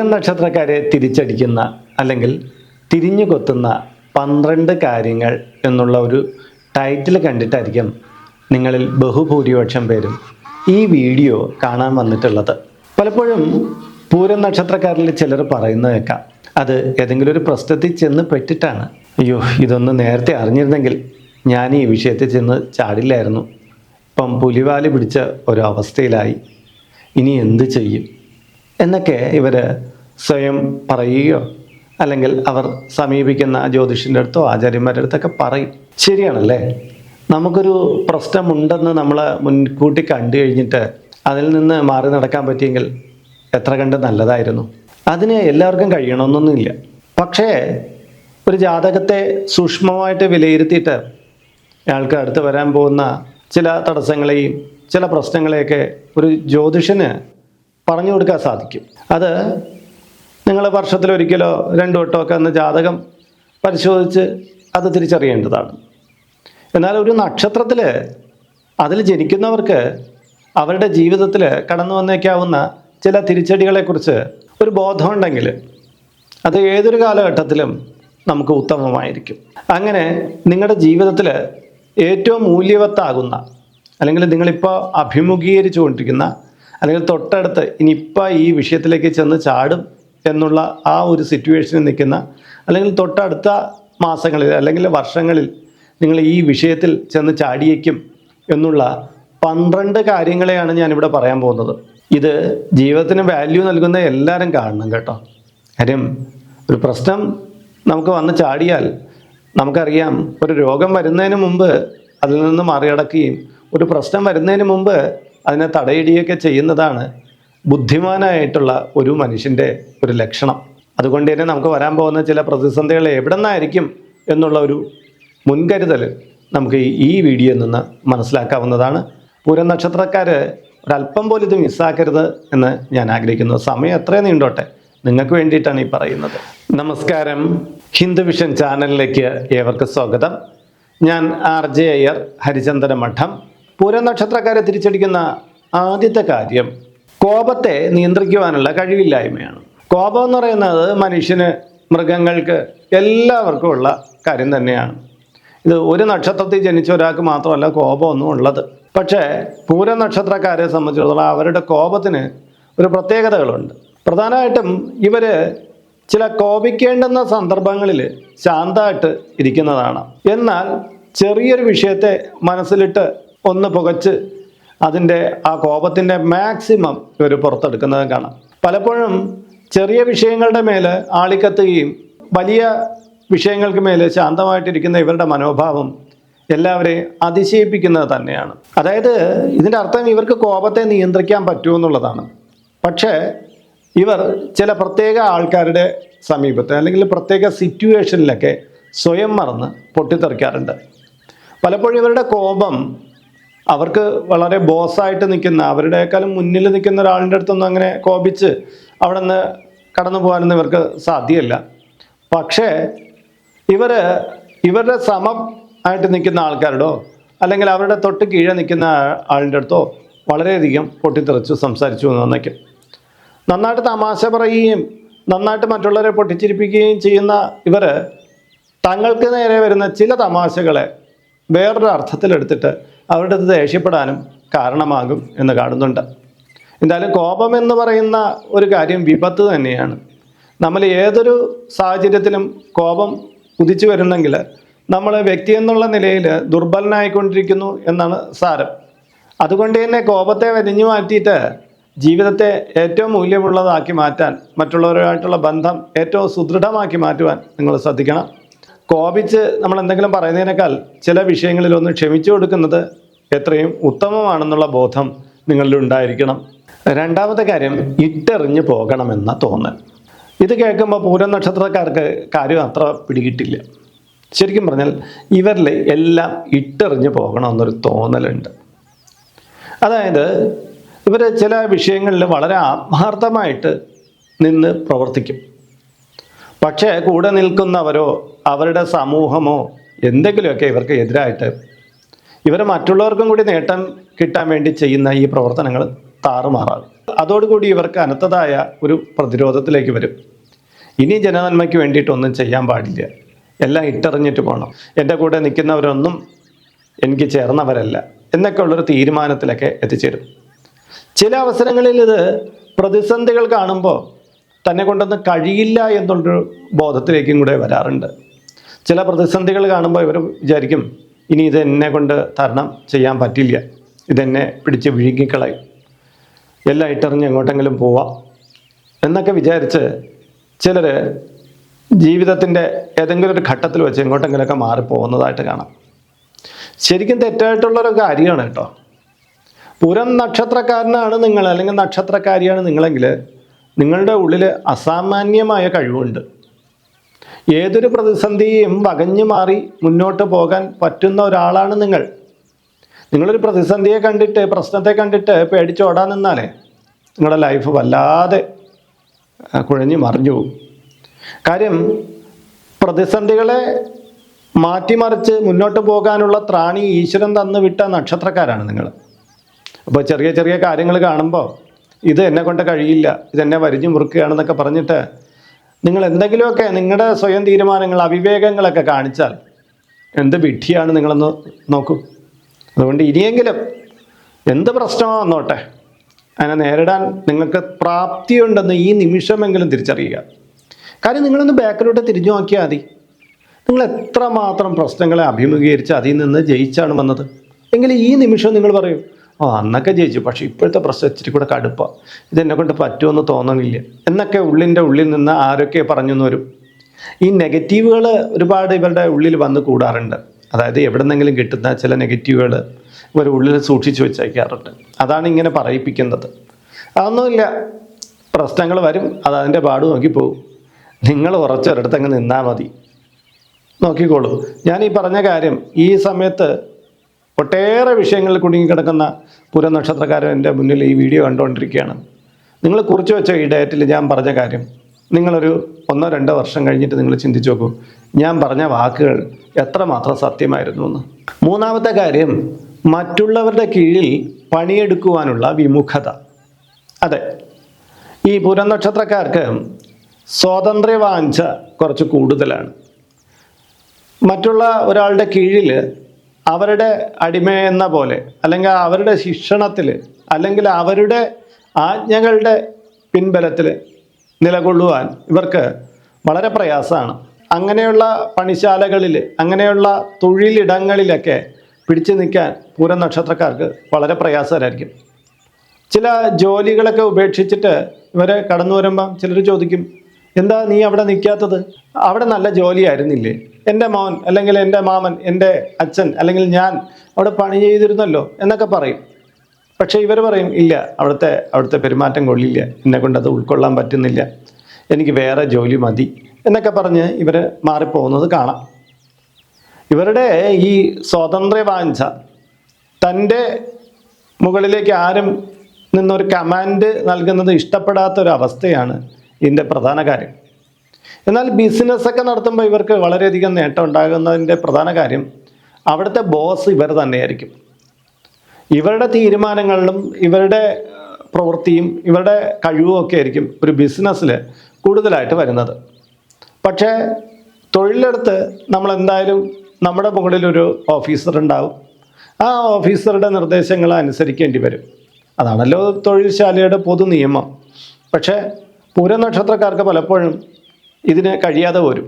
പൂരം നക്ഷത്രക്കാരെ തിരിച്ചടിക്കുന്ന അല്ലെങ്കിൽ തിരിഞ്ഞു കൊത്തുന്ന 12 കാര്യങ്ങൾ എന്നുള്ള ഒരു ടൈറ്റിൽ കണ്ടിട്ടായിരിക്കും നിങ്ങളിൽ ബഹുഭൂരിപക്ഷം പേരും ഈ വീഡിയോ കാണാൻ വന്നിട്ടുള്ളത്. പലപ്പോഴും പൂരം നക്ഷത്രക്കാരിൽ ചിലർ പറയുന്നത് കേൾക്കാം, അത് ഏതെങ്കിലും ഒരു പ്രശ്നത്തിൽ ചെന്ന് പെട്ടിട്ടാണ്. അയ്യോ, ഇതൊന്ന് നേരത്തെ അറിഞ്ഞിരുന്നെങ്കിൽ ഞാൻ ഈ വിഷയത്തിൽ ചെന്ന് ചാടില്ലായിരുന്നു, ഇപ്പം പുലിവാല് പിടിച്ച ഒരു അവസ്ഥയിലായി, ഇനി എന്ത് ചെയ്യും എന്നൊക്കെ ഇവർ സ്വയം പറയുകയോ അല്ലെങ്കിൽ അവർ സമീപിക്കുന്ന ജ്യോതിഷൻ്റെ അടുത്തോ ആചാര്യന്മാരുടെ അടുത്തൊക്കെ പറയും. ശരിയാണല്ലേ? നമുക്കൊരു പ്രശ്നമുണ്ടെന്ന് നമ്മൾ മുൻകൂട്ടി കണ്ടു കഴിഞ്ഞിട്ട് അതിൽ നിന്ന് മാറി നടക്കാൻ പറ്റിയെങ്കിൽ എത്ര കണ്ട് നല്ലതായിരുന്നു. അതിന് എല്ലാവർക്കും കഴിയണമെന്നൊന്നുമില്ല. പക്ഷേ ഒരു ജാതകത്തെ സൂക്ഷ്മമായിട്ട് വിലയിരുത്തിയിട്ട് അയാൾക്ക് അടുത്ത് വരാൻ പോകുന്ന ചില തടസ്സങ്ങളെയും ചില പ്രശ്നങ്ങളെയൊക്കെ ഒരു ജ്യോതിഷന് പറഞ്ഞു കൊടുക്കാൻ സാധിക്കും. അത് നിങ്ങൾ വർഷത്തിലൊരിക്കലോ 2 വട്ടമോ ഒക്കെ ഒന്ന് ജാതകം പരിശോധിച്ച് അത് തിരിച്ചറിയേണ്ടതാണ്. എന്നാൽ ഒരു നക്ഷത്രത്തിൽ അതിൽ ജനിക്കുന്നവർക്ക് അവരുടെ ജീവിതത്തിൽ കടന്നു വന്നേക്കാവുന്ന ചില തിരിച്ചടികളെക്കുറിച്ച് ഒരു ബോധമുണ്ടെങ്കിൽ അത് ഏതൊരു കാലഘട്ടത്തിലും നമുക്ക് ഉത്തമമായിരിക്കും. അങ്ങനെ നിങ്ങളുടെ ജീവിതത്തിൽ ഏറ്റവും മൂല്യവത്താകുന്ന അല്ലെങ്കിൽ നിങ്ങളിപ്പോൾ അഭിമുഖീകരിച്ചു കൊണ്ടിരിക്കുന്ന അല്ലെങ്കിൽ തൊട്ടടുത്ത് ഇനിയിപ്പോൾ ഈ വിഷയത്തിലേക്ക് ചെന്ന് ചാടും എന്നുള്ള ആ ഒരു സിറ്റുവേഷനിൽ നിൽക്കുന്ന അല്ലെങ്കിൽ തൊട്ടടുത്ത മാസങ്ങളിൽ അല്ലെങ്കിൽ വർഷങ്ങളിൽ നിങ്ങൾ ഈ വിഷയത്തിൽ ചെന്ന് ചാടിയേക്കും എന്നുള്ള 12 കാര്യങ്ങളെയാണ് ഞാനിവിടെ പറയാൻ പോകുന്നത്. ഇത് ജീവിതത്തിന് വാല്യൂ നൽകുന്ന എല്ലാവരും കാണണം കേട്ടോ. കാര്യം ഒരു പ്രശ്നം നമുക്ക് വന്ന് ചാടിയാൽ നമുക്കറിയാം, ഒരു രോഗം വരുന്നതിന് മുമ്പ് അതിൽ നിന്ന് മറികടക്കുകയും ഒരു പ്രശ്നം വരുന്നതിന് മുമ്പ് അതിനെ തടയിടുകയൊക്കെ ചെയ്യുന്നതാണ് ബുദ്ധിമാനായിട്ടുള്ള ഒരു മനുഷ്യൻ്റെ ഒരു ലക്ഷണം. അതുകൊണ്ട് തന്നെ നമുക്ക് വരാൻ പോകുന്ന ചില പ്രതിസന്ധികൾ എവിടെ നിന്നായിരിക്കും എന്നുള്ള ഒരു മുൻകരുതൽ നമുക്ക് ഈ വീഡിയോയിൽ നിന്ന് മനസ്സിലാക്കാവുന്നതാണ്. പൂരം നക്ഷത്രക്കാർ ഒരല്പം പോലും ഇത് മിസ്സാക്കരുത് എന്ന് ഞാൻ ആഗ്രഹിക്കുന്നു. സമയം എത്രയും നീണ്ടോട്ടെ, നിങ്ങൾക്ക് വേണ്ടിയിട്ടാണ് ഈ പറയുന്നത്. നമസ്കാരം, ഹിന്ദു വിഷൻ ചാനലിലേക്ക് ഏവർക്കും സ്വാഗതം. ഞാൻ RJ അയ്യർ, ഹരിചന്ദന മഠം. പൂരം നക്ഷത്രക്കാരെ തിരിച്ചടിക്കുന്ന ആദ്യത്തെ കാര്യം കോപത്തെ നിയന്ത്രിക്കുവാനുള്ള കഴിവില്ലായ്മയാണ്. കോപം എന്ന് പറയുന്നത് മനുഷ്യന്, മൃഗങ്ങൾക്ക്, എല്ലാവർക്കും ഉള്ള കാര്യം തന്നെയാണ്. ഇത് ഒരു നക്ഷത്രത്തിൽ ജനിച്ച ഒരാൾക്ക് മാത്രമല്ല കോപമൊന്നും ഉള്ളത്. പക്ഷേ പൂരം നക്ഷത്രക്കാരെ സംബന്ധിച്ചിടത്തോളം അവരുടെ കോപത്തിന് ഒരു പ്രത്യേകതകളുണ്ട്. പ്രധാനമായിട്ടും ഇവർ ചില കോപിക്കേണ്ടുന്ന സന്ദർഭങ്ങളിൽ ശാന്തമായിട്ട് ഇരിക്കുന്നതാണ്. എന്നാൽ ചെറിയൊരു വിഷയത്തെ മനസ്സിലിട്ട് ഒന്ന് പുകച്ച് അതിൻ്റെ ആ കോപത്തിൻ്റെ മാക്സിമം ഇവർ പുറത്തെടുക്കുന്നത് കാണാം. പലപ്പോഴും ചെറിയ വിഷയങ്ങളുടെ മേൽ ആളിക്കത്തുകയും വലിയ വിഷയങ്ങൾക്ക് മേൽ ശാന്തമായിട്ടിരിക്കുന്ന ഇവരുടെ മനോഭാവം എല്ലാവരെയും അതിശയിപ്പിക്കുന്നത് തന്നെയാണ്. അതായത് ഇതിൻ്റെ അർത്ഥം ഇവർക്ക് കോപത്തെ നിയന്ത്രിക്കാൻ പറ്റുമെന്നുള്ളതാണ്. പക്ഷേ ഇവർ ചില പ്രത്യേക ആൾക്കാരുടെ സമീപത്ത് അല്ലെങ്കിൽ പ്രത്യേക സിറ്റുവേഷനിലൊക്കെ സ്വയം മറന്ന് പൊട്ടിത്തെറിക്കാറുണ്ട്. പലപ്പോഴും ഇവരുടെ കോപം അവർക്ക് വളരെ ബോസായിട്ട് നിൽക്കുന്ന, അവരുടെക്കാളും മുന്നിൽ നിൽക്കുന്ന ഒരാളിൻ്റെ അടുത്തൊന്നും അങ്ങനെ കോപിച്ച് അവിടെ നിന്ന് കടന്നു പോകാനൊന്നും ഇവർക്ക് സാധ്യമല്ല. പക്ഷേ ഇവരുടെ സമം ആയിട്ട് നിൽക്കുന്ന ആൾക്കാരോടോ അല്ലെങ്കിൽ അവരുടെ തൊട്ട് കീഴെ നിൽക്കുന്ന ആളിൻ്റെ അടുത്തോ വളരെയധികം പൊട്ടിത്തെറിച്ചു സംസാരിച്ചു എന്ന് വന്നേക്കും. നന്നായിട്ട് തമാശ പറയുകയും നന്നായിട്ട് മറ്റുള്ളവരെ പൊട്ടിച്ചിരിപ്പിക്കുകയും ചെയ്യുന്ന ഇവർ തങ്ങൾക്ക് നേരെ വരുന്ന ചില തമാശകളെ വേറൊരു അർത്ഥത്തിലെടുത്തിട്ട് അവരുടെ അടുത്ത് ദേഷ്യപ്പെടാനും കാരണമാകും എന്ന് കാണുന്നുണ്ട്. എന്തായാലും കോപം എന്ന് പറയുന്ന ഒരു കാര്യം വിപത്ത് തന്നെയാണ്. നമ്മൾ ഏതൊരു സാഹചര്യത്തിലും കോപം ഉദിച്ചു വരുന്നെങ്കിൽ നമ്മൾ വ്യക്തി എന്നുള്ള നിലയിൽ ദുർബലനായിക്കൊണ്ടിരിക്കുന്നു എന്നാണ് സാരം. അതുകൊണ്ട് തന്നെ കോപത്തെ വരിഞ്ഞു മാറ്റിയിട്ട് ജീവിതത്തെ ഏറ്റവും മൂല്യമുള്ളതാക്കി മാറ്റാൻ, മറ്റുള്ളവരുമായിട്ടുള്ള ബന്ധം ഏറ്റവും സുദൃഢമാക്കി മാറ്റുവാൻ നിങ്ങൾ ശ്രദ്ധിക്കണം. കോപിച്ച് നമ്മൾ എന്തെങ്കിലും പറയുന്നതിനേക്കാൾ ചില വിഷയങ്ങളിലൊന്ന് ക്ഷമിച്ചു കൊടുക്കുന്നത് എത്രയും ഉത്തമമാണെന്നുള്ള ബോധം നിങ്ങളിൽ ഉണ്ടായിരിക്കണം. രണ്ടാമത്തെ കാര്യം, ഇട്ടെറിഞ്ഞ് പോകണമെന്ന തോന്നൽ. ഇത് കേൾക്കുമ്പോൾ പൂരം നക്ഷത്രക്കാർക്ക് കാര്യം അത്ര പിടികിട്ടില്ല. ശരിക്കും പറഞ്ഞാൽ ഇവരിൽ എല്ലാം ഇട്ടെറിഞ്ഞ് പോകണമെന്നൊരു തോന്നലുണ്ട്. അതായത് ഇവർ ചില വിഷയങ്ങളിൽ വളരെ ആത്മാർത്ഥമായിട്ട് നിന്ന് പ്രവർത്തിക്കും. പക്ഷേ കൂടെ നിൽക്കുന്നവരോ അവരുടെ സമൂഹമോ എന്തെങ്കിലുമൊക്കെ ഇവർക്ക് എതിരായിട്ട് ഇവർ മറ്റുള്ളവർക്കും കൂടി നേട്ടം കിട്ടാൻ വേണ്ടി ചെയ്യുന്ന ഈ പ്രവർത്തനങ്ങൾ താറുമാറാകും. അതോടുകൂടി ഇവർക്ക് അനന്തതായ ഒരു പ്രതിരോധത്തിലേക്ക് വരും. ഇനി ജനനന്മയ്ക്ക് വേണ്ടിയിട്ടൊന്നും ചെയ്യാൻ പാടില്ല, എല്ലാം ഇട്ടെറിഞ്ഞിട്ട് പോകണം, എൻ്റെ കൂടെ നിൽക്കുന്നവരൊന്നും എനിക്ക് ചേർന്നവരല്ല എന്നൊക്കെ ഉള്ളൊരു തീരുമാനത്തിലൊക്കെ എത്തിച്ചേരും. ചില അവസരങ്ങളിൽ ഇത് പ്രതിസന്ധികൾ കാണുമ്പോൾ തന്നെ കൊണ്ടൊന്നും കഴിയില്ല എന്നുള്ളൊരു ബോധത്തിലേക്കും കൂടെ വരാറുണ്ട്. ചില പ്രതിസന്ധികൾ കാണുമ്പോൾ ഇവർ വിചാരിക്കും, ഇനി ഇത് എന്നെ കൊണ്ട് തരണം ചെയ്യാൻ പറ്റില്ല, ഇതെന്നെ പിടിച്ച് വിഴുങ്ങിക്കളയും, എല്ലാം ഇട്ടെറിഞ്ഞ് എങ്ങോട്ടെങ്കിലും പോവാം എന്നൊക്കെ വിചാരിച്ച് ചിലർ ജീവിതത്തിൻ്റെ ഏതെങ്കിലും ഒരു ഘട്ടത്തിൽ വെച്ച് എങ്ങോട്ടെങ്കിലുമൊക്കെ മാറിപ്പോകുന്നതായിട്ട് കാണാം. ശരിക്കും തെറ്റായിട്ടുള്ളൊരു കാര്യമാണ് കേട്ടോ. പൂരം നക്ഷത്രക്കാരനാണ് നിങ്ങൾ, അല്ലെങ്കിൽ നക്ഷത്രക്കാരിയാണ് നിങ്ങളെങ്കിൽ നിങ്ങളുടെ ഉള്ളിൽ അസാമാന്യമായ കഴിവുണ്ട്. ഏതൊരു പ്രതിസന്ധിയും വകഞ്ഞു മാറി മുന്നോട്ട് പോകാൻ പറ്റുന്ന ഒരാളാണ് നിങ്ങൾ. നിങ്ങളൊരു പ്രതിസന്ധിയെ കണ്ടിട്ട്, പ്രശ്നത്തെ കണ്ടിട്ട് പേടിച്ചോടാൻ നിന്നാലേ നിങ്ങളുടെ ലൈഫ് വല്ലാതെ കുഴഞ്ഞു മറിഞ്ഞു പോകും. കാര്യം പ്രതിസന്ധികളെ മാറ്റിമറിച്ച് മുന്നോട്ട് പോകാനുള്ള ത്രാണി ഈശ്വരൻ തന്നു വിട്ട നക്ഷത്രക്കാരാണ് നിങ്ങൾ. അപ്പോൾ ചെറിയ ചെറിയ കാര്യങ്ങൾ കാണുമ്പോൾ ഇത് എന്നെ കൊണ്ട് കഴിയില്ല, ഇതെന്നെ വരിഞ്ഞു മുറുക്കുകയാണെന്നൊക്കെ പറഞ്ഞിട്ട് നിങ്ങൾ എന്തെങ്കിലുമൊക്കെ നിങ്ങളുടെ സ്വയം തീരുമാനങ്ങൾ, അവിവേകങ്ങളൊക്കെ കാണിച്ചാൽ എന്ത് വിഡ്ഢിയാണ് നിങ്ങളെന്ന് നോക്കൂ. അതുകൊണ്ട് ഇനിയെങ്കിലും എന്ത് പ്രശ്നമോ വന്നോട്ടെ, അതിനെ നേരിടാൻ നിങ്ങൾക്ക് പ്രാപ്തിയുണ്ടെന്ന് ഈ നിമിഷമെങ്കിലും തിരിച്ചറിയുക. കാര്യം നിങ്ങളൊന്ന് ബാക്കിലോട്ട് തിരിഞ്ഞു നോക്കിയാൽ മതി. നിങ്ങൾ എത്രമാത്രം പ്രശ്നങ്ങളെ അഭിമുഖീകരിച്ച് അതിൽ നിന്ന് ജയിച്ചാണ് വന്നത് എങ്കിൽ ഈ നിമിഷം നിങ്ങൾ പറയും, അന്നൊക്കെ ജയിച്ചു, പക്ഷേ ഇപ്പോഴത്തെ പ്രശ്നം ഇച്ചിരി കൂടെ കടുപ്പാണ്, ഇതെന്നെ കൊണ്ട് പറ്റുമെന്ന് തോന്നണില്ല എന്നൊക്കെ ഉള്ളിൽ നിന്ന് ആരൊക്കെ പറഞ്ഞു എന്ന് വരും. ഈ നെഗറ്റീവുകൾ ഒരുപാട് ഇവരുടെ ഉള്ളിൽ വന്ന് കൂടാറുണ്ട്. അതായത് എവിടെ നിന്നെങ്കിലും കിട്ടുന്ന ചില നെഗറ്റീവുകൾ ഇവർ ഉള്ളിൽ സൂക്ഷിച്ചു വെച്ചേക്കാറുണ്ട്. അതാണ് ഇങ്ങനെ പറയിപ്പിക്കുന്നത്. അതൊന്നുമില്ല, പ്രശ്നങ്ങൾ വരും, അതിൻ്റെ പാട് നോക്കിപ്പോകും. നിങ്ങൾ ഉറച്ചൊരിടത്ത് അങ്ങ് നിന്നാൽ മതി, നോക്കിക്കോളൂ. ഞാൻ ഈ പറഞ്ഞ കാര്യം ഈ സമയത്ത് ഒട്ടേറെ വിഷയങ്ങളിൽ കുടുങ്ങിക്കിടക്കുന്ന പൂരം നക്ഷത്രക്കാരൻ എൻ്റെ മുന്നിൽ ഈ വീഡിയോ കണ്ടുകൊണ്ടിരിക്കുകയാണ്. നിങ്ങൾ കുറിച്ച് വെച്ച ഈ ഡേറ്റിൽ ഞാൻ പറഞ്ഞ കാര്യം നിങ്ങളൊരു 1-2 വർഷം കഴിഞ്ഞിട്ട് നിങ്ങൾ ചിന്തിച്ച് നോക്കൂ, ഞാൻ പറഞ്ഞ വാക്കുകൾ എത്രമാത്രം സത്യമായിരുന്നു എന്ന്. മൂന്നാമത്തെ കാര്യം, മറ്റുള്ളവരുടെ കീഴിൽ പണിയെടുക്കുവാനുള്ള വിമുഖത. അതെ, ഈ പൂരം നക്ഷത്രക്കാർക്ക് സ്വാതന്ത്ര്യവാഞ്ച കുറച്ച് കൂടുതലാണ്. മറ്റുള്ള ഒരാളുടെ കീഴിൽ അവരുടെ അടിമയെന്ന പോലെ, അല്ലെങ്കിൽ അവരുടെ ശിക്ഷണത്തിൽ, അല്ലെങ്കിൽ അവരുടെ ആജ്ഞകളുടെ പിൻബലത്തിൽ നിലകൊള്ളുവാൻ ഇവർക്ക് വളരെ പ്രയാസമാണ്. അങ്ങനെയുള്ള പണിശാലകളിൽ, അങ്ങനെയുള്ള തൊഴിലിടങ്ങളിലൊക്കെ പിടിച്ചു നിൽക്കാൻ പൂരം നക്ഷത്രക്കാർക്ക് വളരെ പ്രയാസകരമായിരിക്കും. ചില ജോലികളൊക്കെ ഉപേക്ഷിച്ചിട്ട് ഇവരെ കടന്നു വരുമ്പം ചിലർ ചോദിക്കും, എന്താ നീ അവിടെ നിൽക്കാത്തത്? അവിടെ നല്ല ജോലിയായിരുന്നില്ലേ? എൻ്റെ മോൻ, അല്ലെങ്കിൽ എൻ്റെ മാമൻ, എൻ്റെ അച്ഛൻ, അല്ലെങ്കിൽ ഞാൻ അവിടെ പണി ചെയ്തിരുന്നല്ലോ എന്നൊക്കെ പറയും. പക്ഷേ ഇവർ പറയും, ഇല്ല, അവിടുത്തെ പെരുമാറ്റം കൊള്ളില്ല, എന്നെക്കൊണ്ടത് ഉൾക്കൊള്ളാൻ പറ്റുന്നില്ല, എനിക്ക് വേറെ ജോലി മതി എന്നൊക്കെ പറഞ്ഞ് ഇവർ മാറിപ്പോകുന്നത് കാണാം. ഇവരുടെ ഈ സ്വാതന്ത്ര്യവാഞ്ച, തൻ്റെ മുകളിലേക്ക് ആരും നിന്നൊരു കമാൻഡ് നൽകുന്നത് ഇഷ്ടപ്പെടാത്തൊരവസ്ഥയാണ് ഇതിൻ്റെ പ്രധാന കാര്യം. എന്നാൽ ബിസിനസ്സൊക്കെ നടത്തുമ്പോൾ ഇവർക്ക് വളരെയധികം നേട്ടം ഉണ്ടാകുന്നതിൻ്റെ പ്രധാന കാര്യം അവിടുത്തെ ബോസ് ഇവർ തന്നെയായിരിക്കും. ഇവരുടെ തീരുമാനങ്ങളിലും ഇവരുടെ പ്രവൃത്തിയും ഇവരുടെ കഴിവും ഒക്കെ ആയിരിക്കും ഒരു ബിസിനസ്സിൽ കൂടുതലായിട്ട് വരുന്നത്. പക്ഷേ തൊഴിലെടുത്ത് നമ്മളെന്തായാലും നമ്മുടെ മുകളിലൊരു ഓഫീസർ ഉണ്ടാവും. ആ ഓഫീസറുടെ നിർദ്ദേശങ്ങൾ അനുസരിക്കേണ്ടി വരും. അതാണല്ലോ തൊഴിൽശാലയുടെ പൊതു നിയമം. പക്ഷേ പൂരം നക്ഷത്രക്കാർക്ക് പലപ്പോഴും ഇതിന് കഴിയാതെ വരും.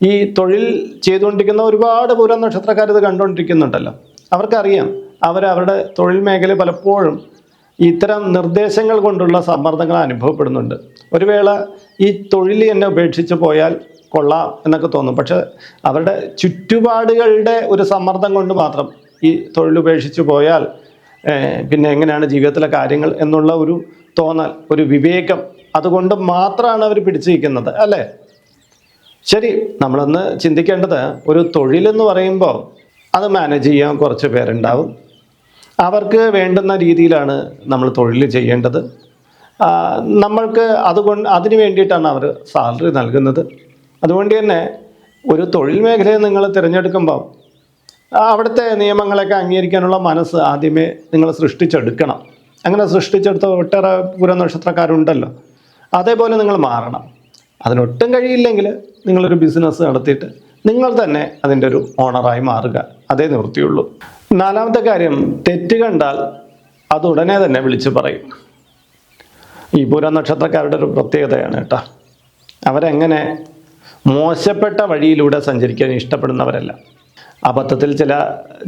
ഈ തൊഴിൽ ചെയ്തുകൊണ്ടിരിക്കുന്ന ഒരുപാട് പൂരം നക്ഷത്രക്കാർ ഇത് കണ്ടുകൊണ്ടിരിക്കുന്നുണ്ടല്ലോ. അവർക്കറിയാം അവരുടെ തൊഴിൽ മേഖല പലപ്പോഴും ഇത്തരം നിർദ്ദേശങ്ങൾ കൊണ്ടുള്ള സമ്മർദ്ദങ്ങൾ അനുഭവപ്പെടുന്നുണ്ട്. ഒരു വേള ഈ തൊഴിൽ എന്നെ ഉപേക്ഷിച്ച് പോയാൽ കൊള്ളാം എന്നൊക്കെ തോന്നും. പക്ഷെ അവരുടെ ചുറ്റുപാടുകളുടെ ഒരു സമ്മർദ്ദം കൊണ്ട് മാത്രം ഈ തൊഴിലുപേക്ഷിച്ച് പോയാൽ പിന്നെ എങ്ങനെയാണ് ജീവിതത്തിലെ കാര്യങ്ങൾ എന്നുള്ള ഒരു തോന്നൽ, ഒരു വിവേകം, അതുകൊണ്ട് മാത്രമാണ് അവർ പിടിച്ചു നിൽക്കുന്നത്, അല്ലേ? ശരി, നമ്മളൊന്ന് ചിന്തിക്കേണ്ടത്, ഒരു തൊഴിലെന്ന് പറയുമ്പോൾ അത് മാനേജ് ചെയ്യാൻ കുറച്ച് പേരുണ്ടാവും. അവർക്ക് വേണ്ടുന്ന രീതിയിലാണ് നമ്മൾ തൊഴിൽ ചെയ്യേണ്ടത്. നമ്മൾക്ക് അതിന് വേണ്ടിയിട്ടാണ് അവർ സാലറി നൽകുന്നത്. അതുകൊണ്ട് തന്നെ ഒരു തൊഴിൽ മേഖലയെ നിങ്ങൾ തിരഞ്ഞെടുക്കുമ്പോൾ അവിടുത്തെ നിയമങ്ങളൊക്കെ അംഗീകരിക്കാനുള്ള മനസ്സ് ആദ്യമേ നിങ്ങൾ സൃഷ്ടിച്ചെടുക്കണം. അങ്ങനെ സൃഷ്ടിച്ചെടുത്ത ഒട്ടേറെ പൂരനക്ഷത്രക്കാരുണ്ടല്ലോ. അതേപോലെ നിങ്ങൾ മാറണം. അതിനൊട്ടും കഴിയില്ലെങ്കിൽ നിങ്ങളൊരു ബിസിനസ് നടത്തിയിട്ട് നിങ്ങൾ തന്നെ അതിൻ്റെ ഒരു ഓണറായി മാറുക. അതേ നിവൃത്തിയുള്ളൂ. നാലാമത്തെ കാര്യം, തെറ്റ് കണ്ടാൽ അത് ഉടനെ തന്നെ വിളിച്ചു പറയും. ഈ പൂരനക്ഷത്രക്കാരുടെ ഒരു പ്രത്യേകതയാണ് കേട്ടോ. അവരെങ്ങനെ മോശപ്പെട്ട വഴിയിലൂടെ സഞ്ചരിക്കാൻ ഇഷ്ടപ്പെടുന്നവരല്ല. അബദ്ധത്തിൽ ചില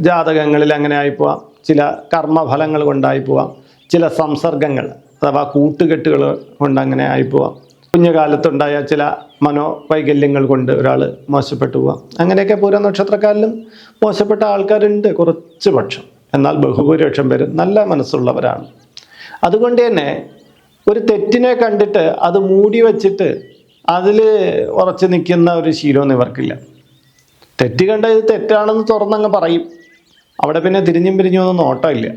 ജാതകങ്ങളിൽ അങ്ങനെ ആയിപ്പോവാം, ചില കർമ്മഫലങ്ങൾ കൊണ്ടായി പോവാം, ചില സംസർഗങ്ങൾ അഥവാ കൂട്ടുകെട്ടുകൾ കൊണ്ട് അങ്ങനെ ആയിപ്പോവാം, കുഞ്ഞുകാലത്തുണ്ടായ ചില മനോവൈകല്യങ്ങൾ കൊണ്ട് ഒരാൾ മോശപ്പെട്ടു പോവാം. അങ്ങനെയൊക്കെ പൂരനക്ഷത്രക്കാരിലും മോശപ്പെട്ട ആൾക്കാരുണ്ട് കുറച്ച് പക്ഷം. എന്നാൽ ബഹുഭൂരിപക്ഷം പേര് നല്ല മനസ്സുള്ളവരാണ്. അതുകൊണ്ട് തന്നെ ഒരു തെറ്റിനെ കണ്ടിട്ട് അത് മൂടി വച്ചിട്ട് അതിൽ ഉറച്ചു നിൽക്കുന്ന ഒരു ശീലമൊന്നും ഇവർക്കില്ല. തെറ്റ് കണ്ട ഇത് തെറ്റാണെന്ന് തുറന്നങ്ങ് പറയും. അവിടെ പിന്നെ തിരിഞ്ഞും പിരിഞ്ഞും ഒന്നും നോട്ടമില്ല,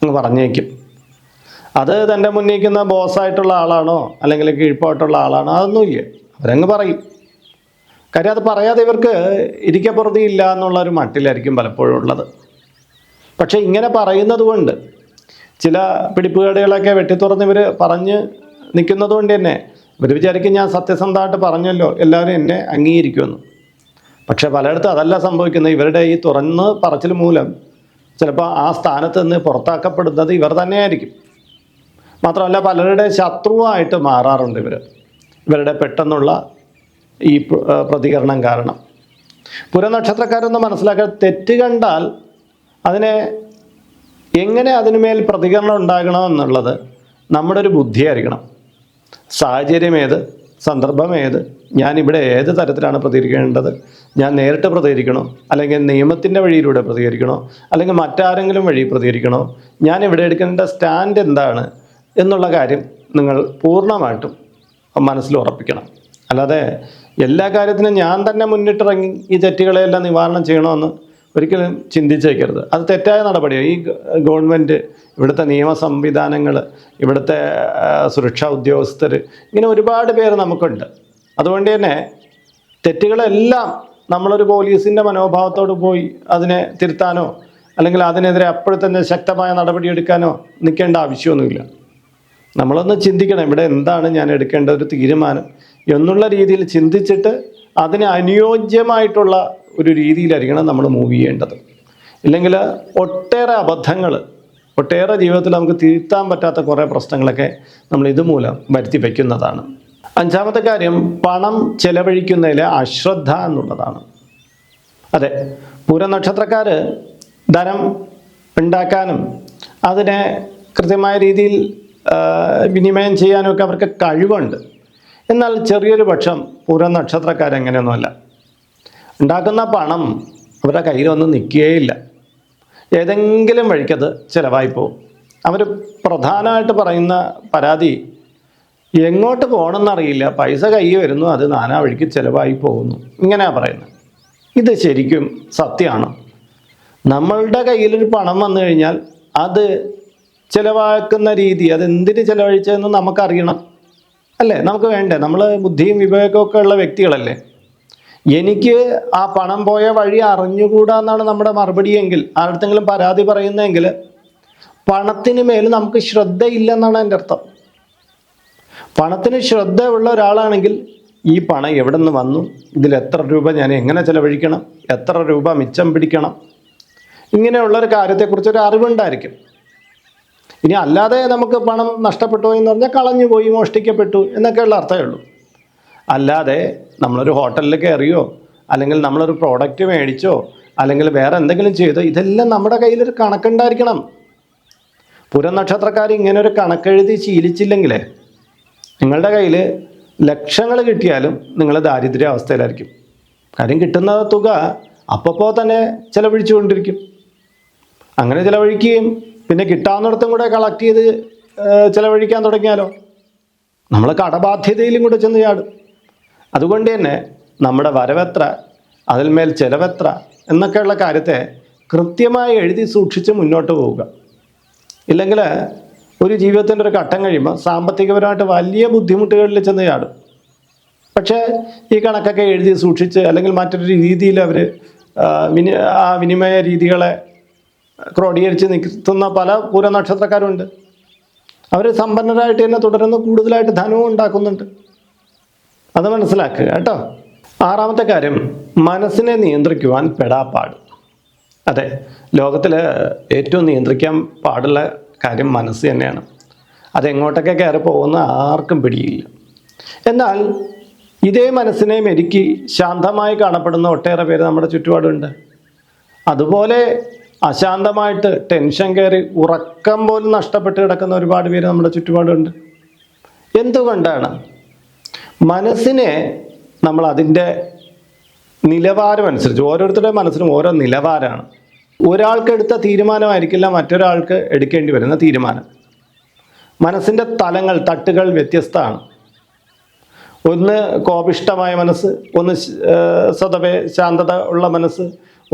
അങ്ങ് പറഞ്ഞേക്കും. അത് തൻ്റെ മുന്നിക്കുന്ന ബോസായിട്ടുള്ള ആളാണോ അല്ലെങ്കിൽ കീഴ്പ്പായിട്ടുള്ള ആളാണോ അതൊന്നുമില്ല, അവരങ്ങ് പറയും. കാര്യം അത് പറയാതെ ഇവർക്ക് ഇരിക്കപ്പുറതി ഇല്ല എന്നുള്ളൊരു മട്ടിലായിരിക്കും പലപ്പോഴും ഉള്ളത്. പക്ഷേ ഇങ്ങനെ പറയുന്നത് കൊണ്ട് ചില പിടിപ്പുകേടുകളൊക്കെ വെട്ടിത്തുറന്ന് ഇവർ പറഞ്ഞ് നിൽക്കുന്നത് കൊണ്ട് തന്നെ ഇവർ വിചാരിക്കും ഞാൻ സത്യസന്ധമായിട്ട് പറഞ്ഞല്ലോ, എല്ലാവരും എന്നെ അംഗീകരിക്കുമെന്ന്. പക്ഷെ പലയിടത്തും അതല്ല സംഭവിക്കുന്നത്. ഇവരുടെ ഈ തുറന്ന് പറച്ചിൽ മൂലം ചിലപ്പോൾ ആ സ്ഥാനത്ത് നിന്ന് പുറത്താക്കപ്പെടുന്നത് ഇവർ തന്നെയായിരിക്കും. മാത്രമല്ല പലരുടെ ശത്രുവായിട്ട് മാറാറുണ്ട് ഇവരുടെ പെട്ടെന്നുള്ള ഈ പ്രതികരണം കാരണം. പൂരനക്ഷത്രക്കാരൊന്ന് മനസ്സിലാക്കുക, തെറ്റ് കണ്ടാൽ അതിനെ എങ്ങനെ അതിനുമേൽ പ്രതികരണം ഉണ്ടാകണമെന്നുള്ളത് നമ്മുടെ ഒരു ബുദ്ധിയായിരിക്കണം. സാഹചര്യം ഏത്, സന്ദർഭം ഏത്, ഞാനിവിടെ ഏത് തരത്തിലാണ് പ്രതികരിക്കേണ്ടത്, ഞാൻ നേരിട്ട് പ്രതികരിക്കണോ അല്ലെങ്കിൽ നിയമത്തിൻ്റെ വഴിയിലൂടെ പ്രതികരിക്കണോ അല്ലെങ്കിൽ മറ്റാരെങ്കിലും വഴി പ്രതികരിക്കണോ, ഞാൻ ഇവിടെ എടുക്കേണ്ട സ്റ്റാൻഡ് എന്താണ് എന്നുള്ള കാര്യം നിങ്ങൾ പൂർണ്ണമായിട്ടും മനസ്സിൽ ഉറപ്പിക്കണം. അല്ലാതെ എല്ലാ കാര്യത്തിനും ഞാൻ തന്നെ മുന്നിട്ടിറങ്ങി ഈ തെറ്റുകളെല്ലാം നിവാരണം ചെയ്യണമെന്ന് ഒരിക്കലും ചിന്തിച്ചേക്കരുത്. അത് തെറ്റായ നടപടിയാണ്. ഈ ഗവൺമെൻറ്, ഇവിടുത്തെ നിയമ സംവിധാനങ്ങൾ, ഇവിടുത്തെ സുരക്ഷാ ഉദ്യോഗസ്ഥർ, ഇങ്ങനെ ഒരുപാട് പേര് നമുക്കുണ്ട്. അതുകൊണ്ട് തന്നെ തെറ്റുകളെല്ലാം നമ്മളൊരു പോലീസിൻ്റെ മനോഭാവത്തോട് പോയി അതിനെ തിരുത്താനോ അല്ലെങ്കിൽ അതിനെതിരെ അപ്പോഴത്തന്നെ ശക്തമായ നടപടിയെടുക്കാനോ നിൽക്കേണ്ട ആവശ്യമൊന്നുമില്ല. നമ്മളൊന്ന് ചിന്തിക്കണം, ഇവിടെ എന്താണ് ഞാൻ എടുക്കേണ്ട ഒരു തീരുമാനം എന്നുള്ള രീതിയിൽ ചിന്തിച്ചിട്ട് അതിന് അനുയോജ്യമായിട്ടുള്ള ഒരു രീതിയിലായിരിക്കണം നമ്മൾ മൂവ് ചെയ്യേണ്ടത്. ഇല്ലെങ്കിൽ ഒട്ടേറെ അബദ്ധങ്ങൾ, ഒട്ടേറെ ജീവിതത്തിൽ നമുക്ക് തിരുത്താൻ പറ്റാത്ത കുറേ പ്രശ്നങ്ങളൊക്കെ നമ്മൾ ഇതുമൂലം വരുത്തി വയ്ക്കുന്നതാണ്. അഞ്ചാമത്തെ കാര്യം, പണം ചെലവഴിക്കുന്നതിലെ അശ്രദ്ധ എന്നുള്ളതാണ്. അതെ, പൂരനക്ഷത്രക്കാർ ധനം ഉണ്ടാക്കാനും അതിനെ കൃത്യമായ രീതിയിൽ വിനിമയം ചെയ്യാനും ഒക്കെ അവർക്ക് കഴിവുണ്ട്. എന്നാൽ ചെറിയൊരു പക്ഷം പൂരനക്ഷത്രക്കാരെങ്ങനെയൊന്നുമല്ല. ഉണ്ടാക്കുന്ന പണം അവരുടെ കയ്യിലൊന്നും നിൽക്കുകയില്ല, ഏതെങ്കിലും വഴിക്കത് ചിലവായി പോകും. അവർ പ്രധാനമായിട്ട് പറയുന്ന പരാതി, എങ്ങോട്ട് പോകണമെന്നറിയില്ല, പൈസ കയ്യിൽ വരുന്നു, അത് നാനാ വഴിക്ക് ചിലവായി പോകുന്നു, ഇങ്ങനെയാണ് പറയുന്നത്. ഇത് ശരിക്കും സത്യമാണ്. നമ്മളുടെ കയ്യിലൊരു പണം വന്നു കഴിഞ്ഞാൽ അത് ചിലവാക്കുന്ന രീതി, അതെന്തിന് ചിലവഴിച്ചതെന്ന് നമുക്കറിയണം അല്ലേ? നമുക്ക് വേണ്ടേ? നമ്മൾ ബുദ്ധിയും വിവേകമൊക്കെ ഉള്ള വ്യക്തികളല്ലേ. എനിക്ക് ആ പണം പോയ വഴി അറിഞ്ഞുകൂടാ എന്നാണ് നമ്മുടെ മറുപടിയെങ്കിൽ, ആരുടെങ്കിലും പരാതി പറയുന്നതെങ്കിൽ പണത്തിന് മേൽ നമുക്ക് ശ്രദ്ധയില്ലെന്നാണ് എൻ്റെ അർത്ഥം. പണത്തിന് ശ്രദ്ധയുള്ള ഒരാളാണെങ്കിൽ ഈ പണം എവിടെ നിന്ന് വന്നു, ഇതിൽ എത്ര രൂപ ഞാൻ എങ്ങനെ ചിലവഴിക്കണം, എത്ര രൂപ മിച്ചം പിടിക്കണം, ഇങ്ങനെയുള്ളൊരു കാര്യത്തെക്കുറിച്ചൊരു അറിവുണ്ടായിരിക്കും. ഇനി അല്ലാതെ നമുക്ക് പണം നഷ്ടപ്പെട്ടു എന്ന് പറഞ്ഞാൽ കളഞ്ഞു പോയി, മോഷ്ടിക്കപ്പെട്ടു എന്നൊക്കെയുള്ള അർത്ഥമേ ഉള്ളൂ. അല്ലാതെ നമ്മളൊരു ഹോട്ടലിൽ കയറിയോ അല്ലെങ്കിൽ നമ്മളൊരു പ്രോഡക്റ്റ് മേടിച്ചോ അല്ലെങ്കിൽ വേറെ എന്തെങ്കിലും ചെയ്തോ, ഇതെല്ലാം നമ്മുടെ കയ്യിലൊരു കണക്കുണ്ടായിരിക്കണം. പൂരനക്ഷത്രക്കാർ ഇങ്ങനെ ഒരു കണക്കെഴുതി ശീലിച്ചില്ലെങ്കിലേ നിങ്ങളുടെ കയ്യിൽ ലക്ഷങ്ങൾ കിട്ടിയാലും നിങ്ങൾ ദാരിദ്ര്യാവസ്ഥയിലായിരിക്കും. കാര്യം കിട്ടുന്ന തുക അപ്പോൾ തന്നെ ചിലവഴിച്ചുകൊണ്ടിരിക്കും. അങ്ങനെ ചിലവഴിക്കുകയും പിന്നെ കിട്ടാവുന്നിടത്തും കൂടെ കളക്ട് ചെയ്ത് ചിലവഴിക്കാൻ തുടങ്ങിയാലോ നമ്മൾ കടബാധ്യതയിലും കൂടെ ചെന്ന് ചാടും. അതുകൊണ്ട് തന്നെ നമ്മുടെ വരവെത്ര, അതിന്മേൽ ചിലവെത്ര എന്നൊക്കെയുള്ള കാര്യത്തെ കൃത്യമായി എഴുതി സൂക്ഷിച്ച് മുന്നോട്ട് പോവുക. ഇല്ലെങ്കിൽ ഒരു ജീവിതത്തിൻ്റെ ഒരു ഘട്ടം കഴിയുമ്പോൾ സാമ്പത്തികപരമായിട്ട് വലിയ ബുദ്ധിമുട്ടുകളിൽ ചെന്ന് ചാടും. പക്ഷേ ഈ കണക്കൊക്കെ എഴുതി സൂക്ഷിച്ച് അല്ലെങ്കിൽ മറ്റൊരു രീതിയിൽ അവർ ആ വിനിമയ രീതികളെ ക്രോഡീകരിച്ച് നിൽക്കുന്ന പല പൂരനക്ഷത്രക്കാരുണ്ട്. അവർ സമ്പന്നരായിട്ട് തന്നെ തുടരുന്നു, കൂടുതലായിട്ട് ധനവും ഉണ്ടാക്കുന്നുണ്ട്. അത് മനസ്സിലാക്കുക കേട്ടോ. ആറാമത്തെ കാര്യം, മനസ്സിനെ നിയന്ത്രിക്കുവാൻ പെടാപ്പാട്. അതെ, ലോകത്തിൽ ഏറ്റവും നിയന്ത്രിക്കാൻ പാടുള്ള കാര്യം മനസ്സ് തന്നെയാണ്. അതെങ്ങോട്ടൊക്കെ കയറി പോകുന്ന ആർക്കും പിടിയില്ല. എന്നാൽ ഇതേ മനസ്സിനെ മെരുക്കി ശാന്തമായി കാണപ്പെടുന്ന ഒട്ടേറെ പേര് നമ്മുടെ ചുറ്റുപാടുണ്ട്. അതുപോലെ അശാന്തമായിട്ട് ടെൻഷൻ കയറി ഉറക്കം പോലും നഷ്ടപ്പെട്ട് കിടക്കുന്ന ഒരുപാട് പേര് നമ്മുടെ ചുറ്റുപാടുണ്ട്. എന്തുകൊണ്ടാണ്? മനസ്സിനെ നമ്മൾ അതിൻ്റെ നിലവാരം അനുസരിച്ച്, ഓരോരുത്തരുടെ മനസ്സിനും ഓരോ നിലവാരമാണ്. ഒരാൾക്ക് എടുത്ത തീരുമാനമായിരിക്കില്ല മറ്റൊരാൾക്ക് എടുക്കേണ്ടി വരുന്ന തീരുമാനം. മനസ്സിൻ്റെ തലങ്ങൾ, തട്ടുകൾ വ്യത്യസ്തമാണ്. ഒന്ന് കോപിഷ്ടമായ മനസ്സ്, ഒന്ന് സ്വതവേ ശാന്തത ഉള്ള മനസ്സ്,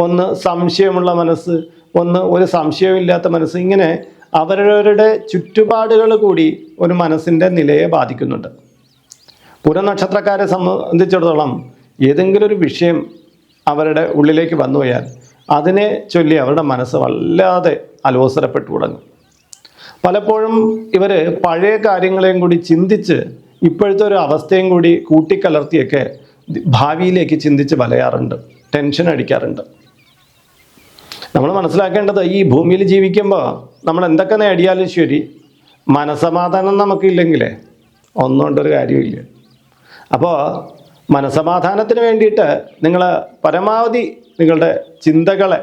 ഒന്ന് സംശയമുള്ള മനസ്സ്, ഒന്ന് ഒരു സംശയമില്ലാത്ത മനസ്സ്. ഇങ്ങനെ അവരവരുടെ ചുറ്റുപാടുകൾ കൂടി ഒരു മനസ്സിൻ്റെ നിലയെ ബാധിക്കുന്നുണ്ട്. പുനർനക്ഷത്രക്കാരെ സംബന്ധിച്ചിടത്തോളം ഏതെങ്കിലും ഒരു വിഷയം അവരുടെ ഉള്ളിലേക്ക് വന്നു പോയാൽ അതിനെ ചൊല്ലി അവരുടെ മനസ്സ് വല്ലാതെ അലോസരപ്പെട്ടു തുടങ്ങും. പലപ്പോഴും ഇവർ പഴയ കാര്യങ്ങളെയും കൂടി ചിന്തിച്ച് ഇപ്പോഴത്തെ ഒരു അവസ്ഥയും കൂടി കൂട്ടിക്കലർത്തിയൊക്കെ ഭാവിയിലേക്ക് ചിന്തിച്ച് വലയാറുണ്ട്, ടെൻഷൻ അടിക്കാറുണ്ട്. നമ്മൾ മനസ്സിലാക്കേണ്ടത്, ഈ ഭൂമിയിൽ ജീവിക്കുമ്പോൾ നമ്മൾ എന്തൊക്കെ നേടിയാലും ശരി, മനസമാധാനം നമുക്കില്ലെങ്കിലേ ഒന്നുകൊണ്ടൊരു കാര്യമില്ല. അപ്പോൾ മനസമാധാനത്തിന് വേണ്ടിയിട്ട് നിങ്ങൾ പരമാവധി നിങ്ങളുടെ ചിന്തകളെ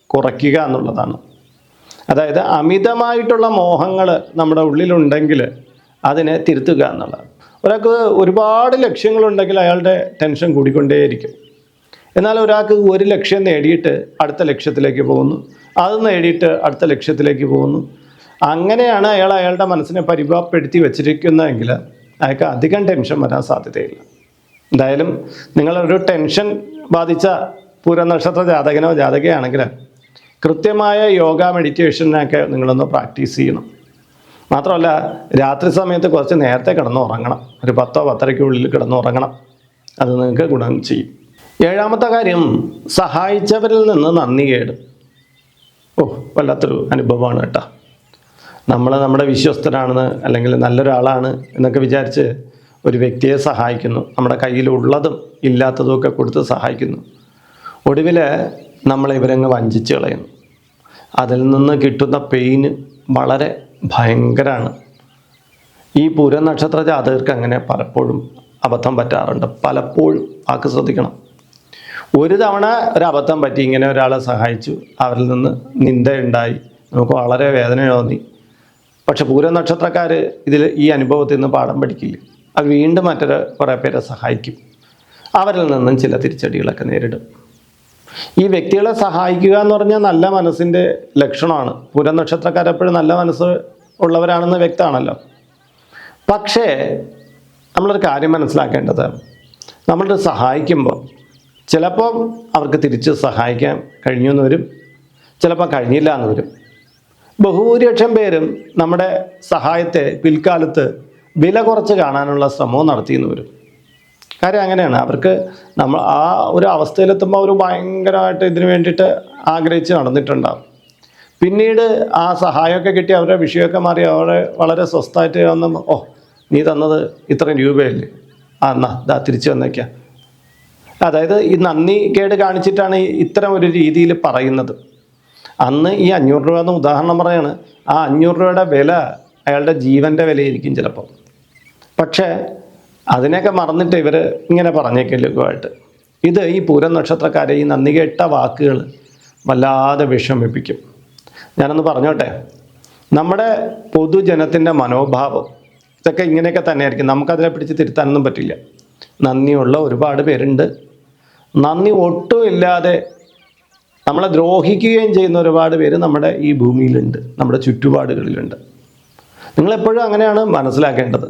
കുറയ്ക്കുക എന്നുള്ളതാണ്. അതായത് അമിതമായിട്ടുള്ള മോഹങ്ങൾ നമ്മുടെ ഉള്ളിലുണ്ടെങ്കിൽ അതിനെ തിരുത്തുക എന്നുള്ളതാണ്. ഒരാൾക്ക് ഒരുപാട് ലക്ഷ്യങ്ങളുണ്ടെങ്കിൽ അയാളുടെ ടെൻഷൻ കൂടിക്കൊണ്ടേയിരിക്കും. എന്നാൽ ഒരാൾക്ക് ഒരു ലക്ഷ്യം നേടിയിട്ട് അടുത്ത ലക്ഷ്യത്തിലേക്ക് പോകുന്നു, അത് നേടിയിട്ട് അടുത്ത ലക്ഷ്യത്തിലേക്ക് പോകുന്നു. അങ്ങനെയാണ് അയാളുടെ മനസ്സിനെ പരിപാപ്പെടുത്തി വെച്ചിരിക്കുന്നതെങ്കിൽ അയാൾക്ക് അധികം ടെൻഷൻ വരാൻ സാധ്യതയില്ല. എന്തായാലും നിങ്ങളൊരു ടെൻഷൻ ബാധിച്ച പൂരനക്ഷത്ര ജാതകനോ ജാതകയാണെങ്കിൽ കൃത്യമായ യോഗ മെഡിറ്റേഷനൊക്കെ നിങ്ങളൊന്ന് പ്രാക്ടീസ് ചെയ്യണം. മാത്രമല്ല രാത്രി സമയത്ത് കുറച്ച് നേരത്തെ കിടന്നുറങ്ങണം. ഒരു 10-10:30 കിടന്നുറങ്ങണം. അത് നിങ്ങൾക്ക് ഗുണം ചെയ്യും. ഏഴാമത്തെ കാര്യം, സഹായിച്ചവരിൽ നിന്ന് നന്ദി കേട്. വല്ലാത്തൊരു അനുഭവമാണ് കേട്ടോ. നമ്മൾ നമ്മുടെ വിശ്വസ്തനാണെന്ന് അല്ലെങ്കിൽ നല്ലൊരാളാണ് എന്നൊക്കെ വിചാരിച്ച് ഒരു വ്യക്തിയെ സഹായിക്കുന്നു, നമ്മുടെ കയ്യിലുള്ളതും ഇല്ലാത്തതും ഒക്കെ കൊടുത്ത് സഹായിക്കുന്നു. ഒടുവിൽ നമ്മളെ ഇവരങ്ങ് വഞ്ചിച്ച് കളയുന്നു. അതിൽ നിന്ന് കിട്ടുന്ന പെയിന് വളരെ ഭയങ്കരമാണ്. ഈ പൂരനക്ഷത്ര ജാതകർക്ക് അങ്ങനെ പലപ്പോഴും അബദ്ധം പറ്റാറുണ്ട്. പലപ്പോഴും ആക്ക് ശ്രദ്ധിക്കണം. ഒരു തവണ ഒരു അബദ്ധം പറ്റി, ഇങ്ങനെ ഒരാളെ സഹായിച്ചു, അവരിൽ നിന്ന് നിന്ദയുണ്ടായി, നമുക്ക് വളരെ വേദന തോന്നി. പക്ഷെ പൂരനക്ഷത്രക്കാർ ഈ അനുഭവത്തിൽ നിന്ന് പാഠം പഠിക്കില്ല. അത് വീണ്ടും കുറേ പേരെ സഹായിക്കും. അവരിൽ നിന്നും ചില തിരിച്ചടികളൊക്കെ നേരിടും. ഈ വ്യക്തികളെ സഹായിക്കുക എന്ന് പറഞ്ഞാൽ നല്ല മനസ്സിൻ്റെ ലക്ഷണമാണ്. പൂരനക്ഷത്രക്കാരെപ്പോഴും നല്ല മനസ്സ് ഉള്ളവരാണെന്ന് വ്യക്തമാണല്ലോ. പക്ഷേ നമ്മളൊരു കാര്യം മനസ്സിലാക്കേണ്ടത്, നമ്മളൊരു സഹായിക്കുമ്പോൾ ചിലപ്പോൾ അവർക്ക് തിരിച്ച് സഹായിക്കാൻ കഴിഞ്ഞു എന്ന് വരും, ചിലപ്പോൾ കഴിഞ്ഞില്ല എന്ന് വരും. ബഹുഭൂരിപക്ഷം പേരും നമ്മുടെ സഹായത്തെ പിൽക്കാലത്ത് വില കുറച്ച് കാണാനുള്ള ശ്രമവും നടത്തിയെന്ന് വരും. കാര്യം അങ്ങനെയാണ്. അവർക്ക് നമ്മൾ ആ ഒരു അവസ്ഥയിലെത്തുമ്പോൾ അവർ ഭയങ്കരമായിട്ട് ഇതിനു വേണ്ടിയിട്ട് ആഗ്രഹിച്ച് നടന്നിട്ടുണ്ടാകും. പിന്നീട് ആ സഹായമൊക്കെ കിട്ടി അവരുടെ വിഷയമൊക്കെ മാറി അവരെ വളരെ സ്വസ്ഥമായിട്ട് വന്ന്, നീ തന്നത് ഇത്രയും രൂപയല്ലേ, എന്നാ ഇതാ തിരിച്ചു വന്നേക്കാം. അതായത് ഈ നന്ദി കേട് കാണിച്ചിട്ടാണ് ഇത്തരം ഒരു രീതിയിൽ പറയുന്നത്. അന്ന് ഈ 500 രൂപ എന്ന് ഉദാഹരണം പറയാണ്. ആ 500 രൂപയുടെ വില അയാളുടെ ജീവൻ്റെ വിലയായിരിക്കും ചിലപ്പോൾ. പക്ഷേ അതിനെയൊക്കെ മറന്നിട്ട് ഇവർ ഇങ്ങനെ പറഞ്ഞേക്കലുമായിട്ട്. ഇത് ഈ പൂരനക്ഷത്രക്കാരെ ഈ നന്ദി കേട്ട വാക്കുകൾ വല്ലാതെ വിഷമിപ്പിക്കും. ഞാനൊന്ന് പറഞ്ഞോട്ടെ, നമ്മുടെ പൊതുജനത്തിൻ്റെ മനോഭാവം ഇതൊക്കെ ഇങ്ങനെയൊക്കെ തന്നെയായിരിക്കും. നമുക്കതിനെ പിടിച്ച് തിരുത്താനൊന്നും പറ്റില്ല. നന്ദിയുള്ള ഒരുപാട് പേരുണ്ട്. നന്ദി ഒട്ടുമില്ലാതെ നമ്മളെ ദ്രോഹിക്കുകയും ചെയ്യുന്ന ഒരുപാട് പേര് നമ്മുടെ ഈ ഭൂമിയിലുണ്ട്, നമ്മുടെ ചുറ്റുപാടുകളിലുണ്ട്. നിങ്ങളെപ്പോഴും അങ്ങനെയാണ് മനസ്സിലാക്കേണ്ടത്.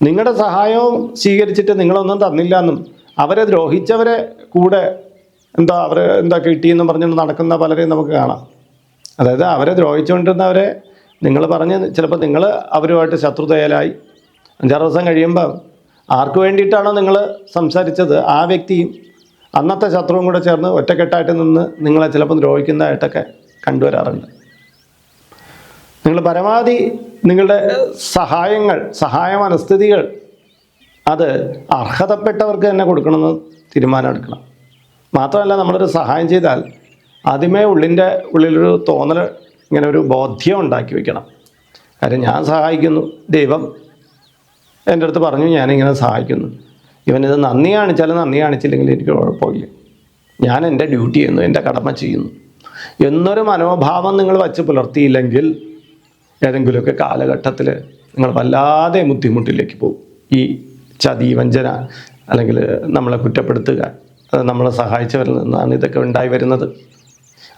നിങ്ങളുടെ സഹായവും സ്വീകരിച്ചിട്ട് നിങ്ങളൊന്നും തന്നില്ല എന്നും അവരെ ദ്രോഹിച്ചവരെ കൂടെ എന്താ കിട്ടിയെന്നും പറഞ്ഞുകൊണ്ട് നടക്കുന്ന പലരെയും നമുക്ക് കാണാം. അതായത് അവരെ ദ്രോഹിച്ചുകൊണ്ടിരുന്നവരെ നിങ്ങൾ പറഞ്ഞ് ചിലപ്പോൾ നിങ്ങൾ അവരുമായിട്ട് ശത്രുതയിലായി 5-6 ദിവസം കഴിയുമ്പോൾ ആർക്ക് വേണ്ടിയിട്ടാണോ നിങ്ങൾ സംസാരിച്ചത് ആ വ്യക്തിയും അന്നത്തെ ശത്രുവും കൂടെ ചേർന്ന് ഒറ്റക്കെട്ടായിട്ട് നിന്ന് നിങ്ങളെ ചിലപ്പോൾ ദ്രോഹിക്കുന്നതായിട്ടൊക്കെ കണ്ടുവരാറുണ്ട്. നിങ്ങൾ പരമാവധി നിങ്ങളുടെ സഹായ മനസ്ഥിതികൾ അത് അർഹതപ്പെട്ടവർക്ക് തന്നെ കൊടുക്കണമെന്ന് തീരുമാനം എടുക്കണം. മാത്രമല്ല, നമ്മളൊരു സഹായം ചെയ്താൽ ആദ്യമേ ഉള്ളിലൊരു തോന്നൽ, ഇങ്ങനെ ഒരു ബോധ്യം ഉണ്ടാക്കി വയ്ക്കണം. കാര്യം ഞാൻ സഹായിക്കുന്നു, ദൈവം എൻ്റെ അടുത്ത് പറഞ്ഞു ഞാനിങ്ങനെ സഹായിക്കുന്നു, ഇവനിത് നന്ദി കാണിച്ചാലും നന്ദി കാണിച്ചില്ലെങ്കിൽ എനിക്ക് കുഴപ്പമില്ല, ഞാൻ എൻ്റെ ഡ്യൂട്ടി ചെയ്യുന്നു, എൻ്റെ കടമ ചെയ്യുന്നു എന്നൊരു മനോഭാവം നിങ്ങൾ വച്ച് പുലർത്തിയില്ലെങ്കിൽ ഏതെങ്കിലുമൊക്കെ കാലഘട്ടത്തിൽ നിങ്ങൾ വല്ലാതെ ബുദ്ധിമുട്ടിലേക്ക് പോകും. ഈ ചതി, വഞ്ചന, അല്ലെങ്കിൽ നമ്മളെ കുറ്റപ്പെടുത്തുക, നമ്മളെ സഹായിച്ചവരിൽ നിന്നാണ് ഇതൊക്കെ ഉണ്ടായി വരുന്നത്.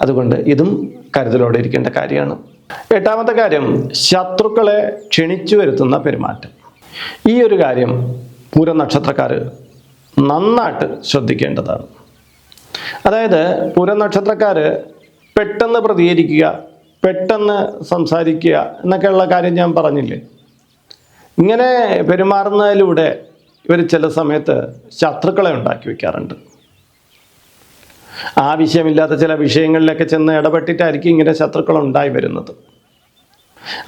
അതുകൊണ്ട് ഇതും കരുതലോടെ ഇരിക്കേണ്ട കാര്യമാണ്. 8ാമത്തെ കാര്യം, ശത്രുക്കളെ ക്ഷണിച്ചു വരുത്തുന്ന പെരുമാറ്റം. ഈ ഒരു കാര്യം പൂരം നക്ഷത്രക്കാർ നന്നായിട്ട് ശ്രദ്ധിക്കേണ്ടതാണ്. അതായത് പൂരം നക്ഷത്രക്കാർ പെട്ടെന്ന് പ്രതികരിക്കുക, പെട്ടെന്ന് സംസാരിക്കുക എന്നൊക്കെയുള്ള കാര്യം ഞാൻ പറഞ്ഞില്ലേ. ഇങ്ങനെ പെരുമാറുന്നതിലൂടെ ഇവർ ചില സമയത്ത് ശത്രുക്കളെ ഉണ്ടാക്കി വയ്ക്കാറുണ്ട്. ആവശ്യമില്ലാത്ത ചില വിഷയങ്ങളിലൊക്കെ ചെന്ന് ഇടപെട്ടിട്ടായിരിക്കും ഇങ്ങനെ ശത്രുക്കൾ ഉണ്ടായി വരുന്നത്.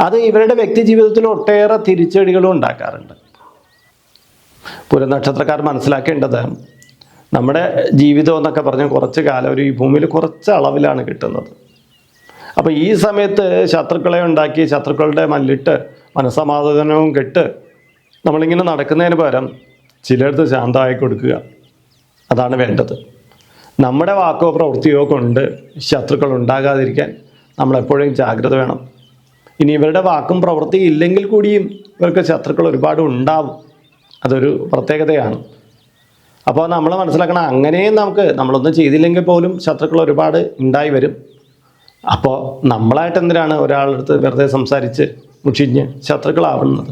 അത് ഇവരുടെ വ്യക്തി ജീവിതത്തിൽ ഒട്ടേറെ തിരിച്ചടികളും ഉണ്ടാക്കാറുണ്ട്. പൂരം നക്ഷത്രക്കാർ മനസ്സിലാക്കേണ്ടത്, നമ്മുടെ ജീവിതം എന്നൊക്കെ പറഞ്ഞാൽ കുറച്ച് കാലം ഈ ഭൂമിയിൽ കുറച്ച് അളവിലാണ് കിട്ടുന്നത്. അപ്പോൾ ഈ സമയത്ത് ശത്രുക്കളെ ഉണ്ടാക്കി ശത്രുക്കളുടെ മല്ലിട്ട് മനസ്സമാധാനവും കെട്ട് നമ്മളിങ്ങനെ നടക്കുന്നതിന് പകരം ചിലയിടത്ത് ശാന്തമായി കൊടുക്കുക, അതാണ് വേണ്ടത്. നമ്മുടെ വാക്കോ പ്രവൃത്തിയോ കൊണ്ട് ശത്രുക്കൾ ഉണ്ടാകാതിരിക്കാൻ നമ്മളെപ്പോഴും ജാഗ്രത വേണം. ഇനി ഇവരുടെ വാക്കും പ്രവൃത്തി ഇല്ലെങ്കിൽ കൂടിയും ഇവർക്ക് ശത്രുക്കൾ ഒരുപാട് ഉണ്ടാവും, അതൊരു പ്രത്യേകതയാണ്. അപ്പോൾ നമ്മൾ മനസ്സിലാക്കണം, അങ്ങനെയും നമ്മളൊന്നും ചെയ്തില്ലെങ്കിൽ പോലും ശത്രുക്കൾ ഒരുപാട് ഉണ്ടായി വരും. അപ്പോൾ നമ്മളായിട്ട് എന്തിനാണ് ഒരാളുടെ അടുത്ത് വെറുതെ സംസാരിച്ച് മുഷിഞ്ഞ് ശത്രുക്കളാവുന്നത്?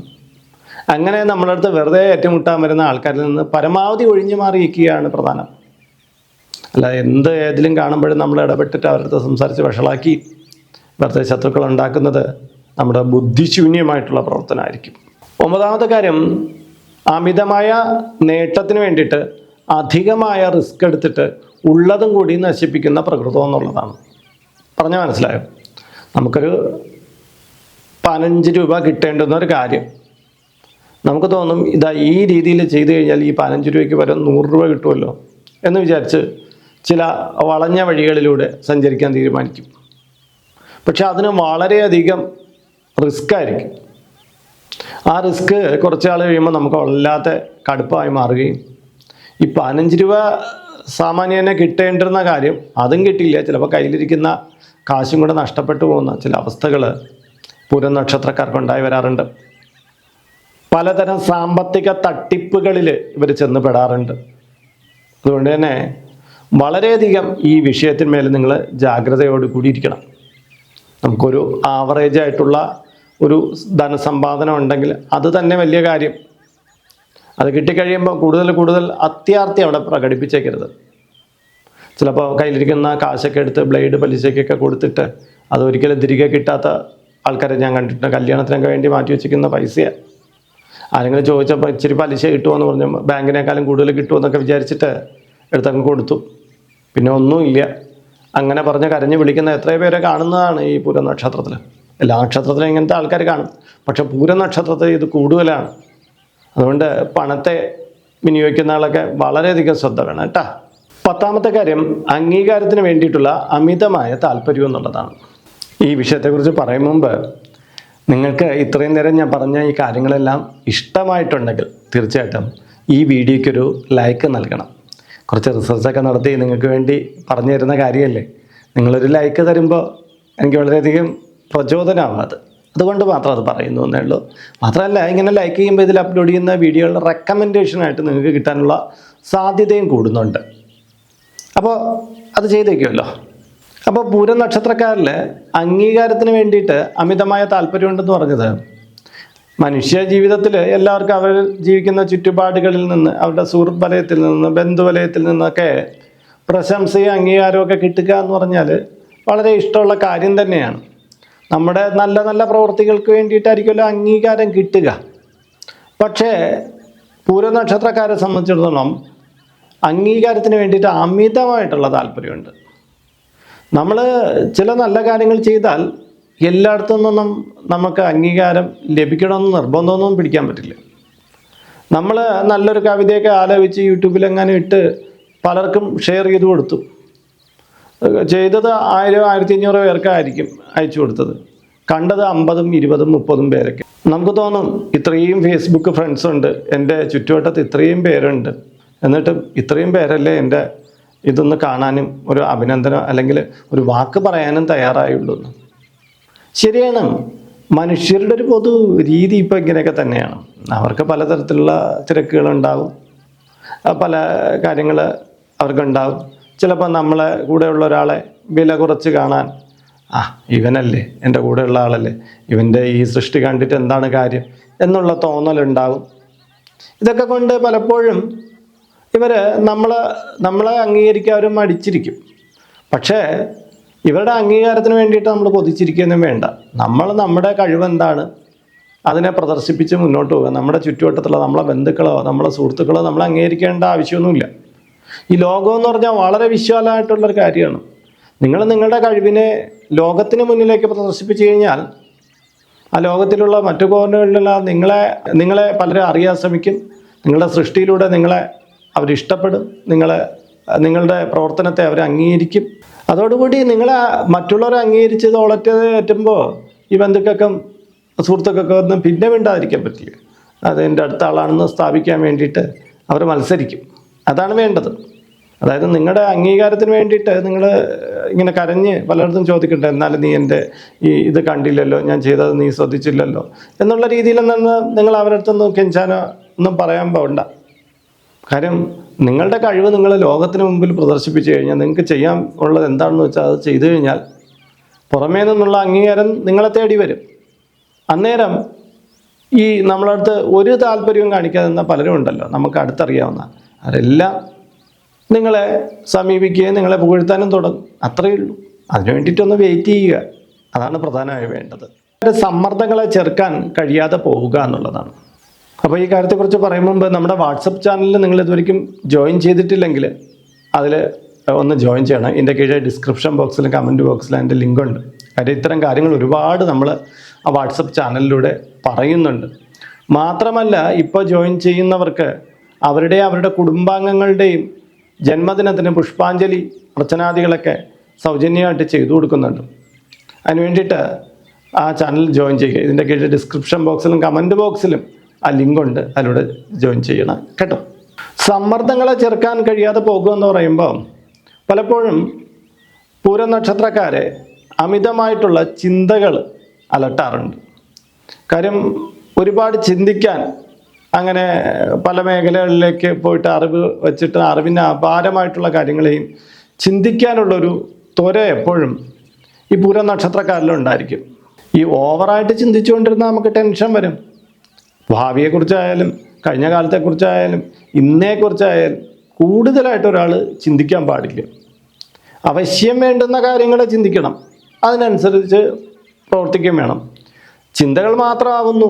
അങ്ങനെ നമ്മുടെ അടുത്ത് വെറുതെ ഏറ്റുമുട്ടാൻ വരുന്ന ആൾക്കാരിൽ നിന്ന് പരമാവധി ഒഴിഞ്ഞു മാറിയിരിക്കുകയാണ് പ്രധാനം. അല്ല, ഏതിലും കാണുമ്പോഴും നമ്മൾ ഇടപെട്ടിട്ട് അവരുടെ അടുത്ത് സംസാരിച്ച് വഷളാക്കി വെറുതെ ശത്രുക്കൾ ഉണ്ടാക്കുന്നത് നമ്മുടെ ബുദ്ധിശൂന്യമായിട്ടുള്ള പ്രവർത്തനമായിരിക്കും. 9ാമത്തെ കാര്യം, അമിതമായ നേട്ടത്തിന് വേണ്ടിയിട്ട് അധികമായ റിസ്ക് എടുത്തിട്ട് ഉള്ളതും കൂടി നശിപ്പിക്കുന്ന പ്രകൃതം എന്നുള്ളതാണ്. പറഞ്ഞാൽ മനസ്സിലായോ? നമുക്കൊരു 15 രൂപ കിട്ടേണ്ടുന്ന ഒരു കാര്യം നമുക്ക് തോന്നും, ഈ രീതിയിൽ ചെയ്തു കഴിഞ്ഞാൽ ഈ 15 രൂപയ്ക്ക് പകരം 100 രൂപ കിട്ടുമല്ലോ എന്ന് വിചാരിച്ച് ചില വളഞ്ഞ വഴികളിലൂടെ സഞ്ചരിക്കാൻ തീരുമാനിക്കും. പക്ഷെ അതിന് വളരെയധികം റിസ്ക് ആയിരിക്കും. ആ റിസ്ക് കുറച്ച് നാൾ കഴിയുമ്പോൾ നമുക്ക് വല്ലാത്ത കടുപ്പമായി മാറുകയും ഈ 15 രൂപ സാമാന്യനെ കിട്ടേണ്ടിരുന്ന കാര്യം അതും കിട്ടില്ല, ചിലപ്പോൾ കയ്യിലിരിക്കുന്ന കാശും കൂടെ നഷ്ടപ്പെട്ടു പോകുന്ന ചില അവസ്ഥകൾ പൂരം നക്ഷത്രക്കാർക്കുണ്ടായി വരാറുണ്ട്. പലതരം സാമ്പത്തിക തട്ടിപ്പുകളിൽ ഇവർ ചെന്ന് പെടാറുണ്ട്. അതുകൊണ്ട് തന്നെ വളരെയധികം ഈ വിഷയത്തിന്മേൽ നിങ്ങൾ ജാഗ്രതയോട് കൂടിയിരിക്കണം. നമുക്കൊരു ആവറേജ് ആയിട്ടുള്ള ഒരു ധനസമ്പാദനം ഉണ്ടെങ്കിൽ അത് തന്നെ വലിയ കാര്യം. അത് കിട്ടിക്കഴിയുമ്പോൾ കൂടുതൽ അത്യാർത്തി അവിടെ പ്രകടിപ്പിച്ചേക്കരുത്. ചിലപ്പോൾ കയ്യിലിരിക്കുന്ന കാശൊക്കെ എടുത്ത് ബ്ലേഡ് പലിശയ്ക്കൊക്കെ കൊടുത്തിട്ട് അതൊരിക്കലും തിരികെ കിട്ടാത്ത ആൾക്കാരെ ഞാൻ കണ്ടിട്ടുണ്ട്. കല്യാണത്തിനൊക്കെ വേണ്ടി മാറ്റി വെച്ചിരിക്കുന്ന പൈസയാണ്. ആരെങ്കിലും ചോദിച്ചപ്പോൾ ഇച്ചിരി പലിശ കിട്ടുമെന്ന് പറഞ്ഞു, ബാങ്കിനേക്കാളും കൂടുതൽ കിട്ടുമെന്നൊക്കെ വിചാരിച്ചിട്ട് എടുത്തങ്ങ് കൊടുത്തു, പിന്നെ ഒന്നുമില്ല. അങ്ങനെ പറഞ്ഞ് കരഞ്ഞ് വിളിക്കുന്ന എത്രയോ പേരെ കാണുന്നതാണ് ഈ പൂരം നക്ഷത്രത്തിൽ. എല്ലാ നക്ഷത്രത്തിലും ഇങ്ങനത്തെ ആൾക്കാർ കാണും, പക്ഷെ പൂരം നക്ഷത്രത്തിൽ ഇത് കൂടുതലാണ്. അതുകൊണ്ട് പണത്തെ വിനിയോഗിക്കുന്ന ആളൊക്കെ വളരെയധികം ശ്രദ്ധ വേണം കേട്ടോ. 10ാമത്തെ കാര്യം, അംഗീകാരത്തിന് വേണ്ടിയിട്ടുള്ള അമിതമായ താല്പര്യം എന്നുള്ളതാണ്. ഈ വിഷയത്തെക്കുറിച്ച് പറയും മുമ്പ് നിങ്ങൾക്ക് ഇത്രയും നേരം ഞാൻ പറഞ്ഞ ഈ കാര്യങ്ങളെല്ലാം ഇഷ്ടമായിട്ടുണ്ടെങ്കിൽ തീർച്ചയായിട്ടും ഈ വീഡിയോയ്ക്കൊരു ലൈക്ക് നൽകണം. കുറച്ച് റിസർച്ചൊക്കെ നടത്തി നിങ്ങൾക്ക് വേണ്ടി പറഞ്ഞു തരുന്ന കാര്യമല്ലേ. നിങ്ങളൊരു ലൈക്ക് തരുമ്പോൾ എനിക്ക് വളരെയധികം പ്രചോദനമാവും. അതുകൊണ്ട് മാത്രം അത് പറയുന്നു എന്നേ ഉള്ളൂ. മാത്രമല്ല, ഇങ്ങനെ ലൈക്ക് ചെയ്യുമ്പോൾ ഇതിൽ അപ്ലോഡ് ചെയ്യുന്ന വീഡിയോകളുടെ റെക്കമെൻഡേഷനായിട്ട് നിങ്ങൾക്ക് കിട്ടാനുള്ള സാധ്യതയും കൂടുന്നുണ്ട്. അപ്പോൾ അത് ചെയ്തേക്കുമല്ലോ. അപ്പോൾ പൂരം നക്ഷത്രക്കാരിൽ അംഗീകാരത്തിന് വേണ്ടിയിട്ട് അമിതമായ താല്പര്യമുണ്ടെന്ന് പറഞ്ഞത്, മനുഷ്യ ജീവിതത്തിൽ എല്ലാവർക്കും അവർ ജീവിക്കുന്ന ചുറ്റുപാടുകളിൽ നിന്ന്, അവരുടെ സുഹൃത്ത് വലയത്തിൽ നിന്ന്, ബന്ധുവലയത്തിൽ നിന്നൊക്കെ പ്രശംസയും അംഗീകാരമൊക്കെ കിട്ടുക എന്ന് പറഞ്ഞാൽ വളരെ ഇഷ്ടമുള്ള കാര്യം തന്നെയാണ്. നമ്മുടെ നല്ല നല്ല പ്രവൃത്തികൾക്ക് വേണ്ടിയിട്ടായിരിക്കുമല്ലോ അംഗീകാരം കിട്ടുക. പക്ഷേ പൂരം നക്ഷത്രക്കാരെ സംബന്ധിച്ചിടത്തോളം അംഗീകാരത്തിന് വേണ്ടിയിട്ട് അമിതമായിട്ടുള്ള താല്പര്യമുണ്ട്. നമ്മൾ ചില നല്ല കാര്യങ്ങൾ ചെയ്താൽ എല്ലായിടത്തു നിന്നും നമുക്ക് അംഗീകാരം ലഭിക്കണമെന്ന് നിർബന്ധമൊന്നും പിടിക്കാൻ പറ്റില്ല. നമ്മൾ നല്ലൊരു കവിതയൊക്കെ ആലോചിച്ച് യൂട്യൂബിലെങ്ങാനും ഇട്ട് പലർക്കും ഷെയർ ചെയ്ത് കൊടുത്തു. ചെയ്തത് 1000 1500 പേർക്കായിരിക്കും അയച്ചു കൊടുത്തത്. കണ്ടത് 50 20 30 പേരൊക്കെ. നമുക്ക് തോന്നും ഇത്രയും ഫേസ്ബുക്ക് ഫ്രണ്ട്സ് ഉണ്ട്, എൻ്റെ ചുറ്റുവട്ടത്ത് ഇത്രയും പേരുണ്ട്, എന്നിട്ടും ഇത്രയും പേരല്ലേ എൻ്റെ ഇതൊന്ന് കാണാനും ഒരു അഭിനന്ദനം അല്ലെങ്കിൽ ഒരു വാക്ക് പറയാനും തയ്യാറായുള്ളൂ. ശരിയാണ്, മനുഷ്യരുടെ ഒരു പൊതു രീതി ഇപ്പോൾ ഇങ്ങനെയൊക്കെ തന്നെയാണ്. അവർക്ക് പലതരത്തിലുള്ള തിരക്കുകളുണ്ടാവും, പല കാര്യങ്ങൾ അവർക്കുണ്ടാവും. ചിലപ്പോൾ നമ്മളെ കൂടെയുള്ള ഒരാളെ വില കുറച്ച് കാണാൻ, ഇവനല്ലേ എൻ്റെ കൂടെയുള്ള ആളല്ലേ, ഇവൻ്റെ ഈ സൃഷ്ടി കണ്ടിട്ട് എന്താണ് കാര്യം എന്നുള്ള തോന്നലുണ്ടാവും. ഇതൊക്കെ കൊണ്ട് പലപ്പോഴും ഇവർ നമ്മളെ അംഗീകരിക്കാൻ അവർ മടിച്ചിരിക്കും. പക്ഷേ ഇവരുടെ അംഗീകാരത്തിന് വേണ്ടിയിട്ട് നമ്മൾ കൊതിച്ചിരിക്കുകയൊന്നും വേണ്ട. നമ്മുടെ കഴിവെന്താണ് അതിനെ പ്രദർശിപ്പിച്ച് മുന്നോട്ട് പോകുക. നമ്മുടെ ചുറ്റുവട്ടത്തുള്ള നമ്മളെ ബന്ധുക്കളോ നമ്മളെ സുഹൃത്തുക്കളോ നമ്മളെ അംഗീകരിക്കേണ്ട ആവശ്യമൊന്നുമില്ല. ഈ ലോകം എന്ന് പറഞ്ഞാൽ വളരെ വിശാലമായിട്ടുള്ളൊരു കാര്യമാണ്. നിങ്ങൾ നിങ്ങളുടെ കഴിവിനെ ലോകത്തിന് മുന്നിലേക്ക് പ്രദർശിപ്പിച്ചു കഴിഞ്ഞാൽ ആ ലോകത്തിലുള്ള മറ്റു കോണുകളിലുള്ള നിങ്ങളെ പലരും അറിയാൻ ശ്രമിക്കും. നിങ്ങളുടെ സൃഷ്ടിയിലൂടെ നിങ്ങളെ അവരിഷ്ടപ്പെടും, നിങ്ങളുടെ പ്രവർത്തനത്തെ അവർ അംഗീകരിക്കും. അതോടുകൂടി നിങ്ങളെ മറ്റുള്ളവരെ അംഗീകരിച്ചത് ഒളറ്റേറ്റുമ്പോൾ ഈ ബന്ധുക്കൾക്കും സുഹൃത്തുക്കൾക്കും ഒന്നും പിന്നെ മിണ്ടാതിരിക്കാൻ പറ്റില്ല. അത് എൻ്റെ അടുത്ത ആളാണെന്ന് സ്ഥാപിക്കാൻ വേണ്ടിയിട്ട് അവർ മത്സരിക്കും. അതാണ് വേണ്ടത്. അതായത് നിങ്ങളുടെ അംഗീകാരത്തിന് വേണ്ടിയിട്ട് നിങ്ങൾ ഇങ്ങനെ കരഞ്ഞ് പലയിടത്തും ചോദിക്കട്ടെ, എന്നാലും നീ എൻ്റെ ഇത് കണ്ടില്ലല്ലോ, ഞാൻ ചെയ്തത് നീ ശ്രദ്ധിച്ചില്ലല്ലോ എന്നുള്ള രീതിയിൽ നിന്ന് നിങ്ങൾ അവരുടെ അടുത്തൊന്നും കെഞ്ചാനോ ഒന്നും പറയാൻ പോകണ്ട. കാര്യം നിങ്ങളുടെ കഴിവ് നിങ്ങൾ ലോകത്തിന് മുമ്പിൽ പ്രദർശിപ്പിച്ചു കഴിഞ്ഞാൽ നിങ്ങൾക്ക് ചെയ്യാൻ ഉള്ളത് എന്താണെന്ന് വെച്ചാൽ അത് ചെയ്തു കഴിഞ്ഞാൽ പുറമേ നിന്നുള്ള അംഗീകാരം നിങ്ങളെ തേടി വരും. അന്നേരം ഈ നമ്മളടുത്ത് ഒരു താല്പര്യവും കാണിക്കാതെ നിന്ന പലരും ഉണ്ടല്ലോ, നമുക്ക് അടുത്തറിയാവുന്ന, അതെല്ലാം നിങ്ങളെ സമീപിക്കുകയും നിങ്ങളെ പുകഴ്ത്താനും തുടങ്ങും. അത്രയേ ഉള്ളൂ. അതിനു വേണ്ടിയിട്ടൊന്ന് വെയിറ്റ് ചെയ്യുക, അതാണ് പ്രധാനമായി വേണ്ടത്. സമ്മർദ്ദങ്ങളെ ചെറുക്കാൻ കഴിയാതെ പോവുക എന്നുള്ളതാണ്. അപ്പോൾ ഈ കാര്യത്തെക്കുറിച്ച് പറയും മുമ്പ് നമ്മുടെ വാട്സപ്പ് ചാനലിൽ നിങ്ങൾ ഇതുവരെയും ജോയിൻ ചെയ്തിട്ടില്ലെങ്കിൽ അതിൽ ഒന്ന് ജോയിൻ ചെയ്യണം. ഇതിൻ്റെ കീഴെ ഡിസ്ക്രിപ്ഷൻ ബോക്സിലും കമൻറ്റ് ബോക്സിലും അതിൻ്റെ ലിങ്കുണ്ട്. കാര്യം ഇത്തരം കാര്യങ്ങൾ ഒരുപാട് നമ്മൾ ആ വാട്സപ്പ് ചാനലിലൂടെ പറയുന്നുണ്ട്. മാത്രമല്ല ഇപ്പോൾ ജോയിൻ ചെയ്യുന്നവർക്ക് അവരുടെ കുടുംബാംഗങ്ങളുടെയും ജന്മദിനത്തിന് പുഷ്പാഞ്ജലി അർച്ചനാദികളൊക്കെ സൗജന്യമായിട്ട് ചെയ്തു കൊടുക്കുന്നുണ്ട്. അതിന് വേണ്ടിയിട്ട് ആ ചാനൽ ജോയിൻ ചെയ്യുക. ഇതിൻ്റെ കീഴിൽ ഡിസ്ക്രിപ്ഷൻ ബോക്സിലും കമൻറ്റ് ബോക്സിലും ആ ലിങ്കുണ്ട്, അതിലൂടെ ജോയിൻ ചെയ്യണം കേട്ടോ. സമ്മർദ്ദങ്ങളെ ചെറുക്കാൻ കഴിയാതെ പോകുമെന്ന് പറയുമ്പോൾ പലപ്പോഴും പൂരം നക്ഷത്രക്കാരെ അമിതമായിട്ടുള്ള ചിന്തകൾ അലട്ടാറുണ്ട്. കാര്യം ഒരുപാട് ചിന്തിക്കാൻ, അങ്ങനെ പല മേഖലകളിലേക്ക് പോയിട്ട് അറിവ് വെച്ചിട്ട് അറിവിൻ്റെ അപാരമായിട്ടുള്ള കാര്യങ്ങളെയും ചിന്തിക്കാനുള്ളൊരു ത്വര എപ്പോഴും ഈ പൂരം നക്ഷത്രക്കാരിലുണ്ടായിരിക്കും. ഈ ഓവറായിട്ട് ചിന്തിച്ചുകൊണ്ടിരുന്നാൽ നമുക്ക് ടെൻഷൻ വരും. ഭാവിയെക്കുറിച്ചായാലും കഴിഞ്ഞ കാലത്തെക്കുറിച്ചായാലും ഇന്നേക്കുറിച്ചായാലും കൂടുതലായിട്ട് ഒരാൾ ചിന്തിക്കാൻ പാടില്ല. അവശ്യം വേണ്ടുന്ന കാര്യങ്ങളെ ചിന്തിക്കണം, അതിനനുസരിച്ച് പ്രവർത്തിക്കുകയും വേണം. ചിന്തകൾ മാത്രമാവുന്നു,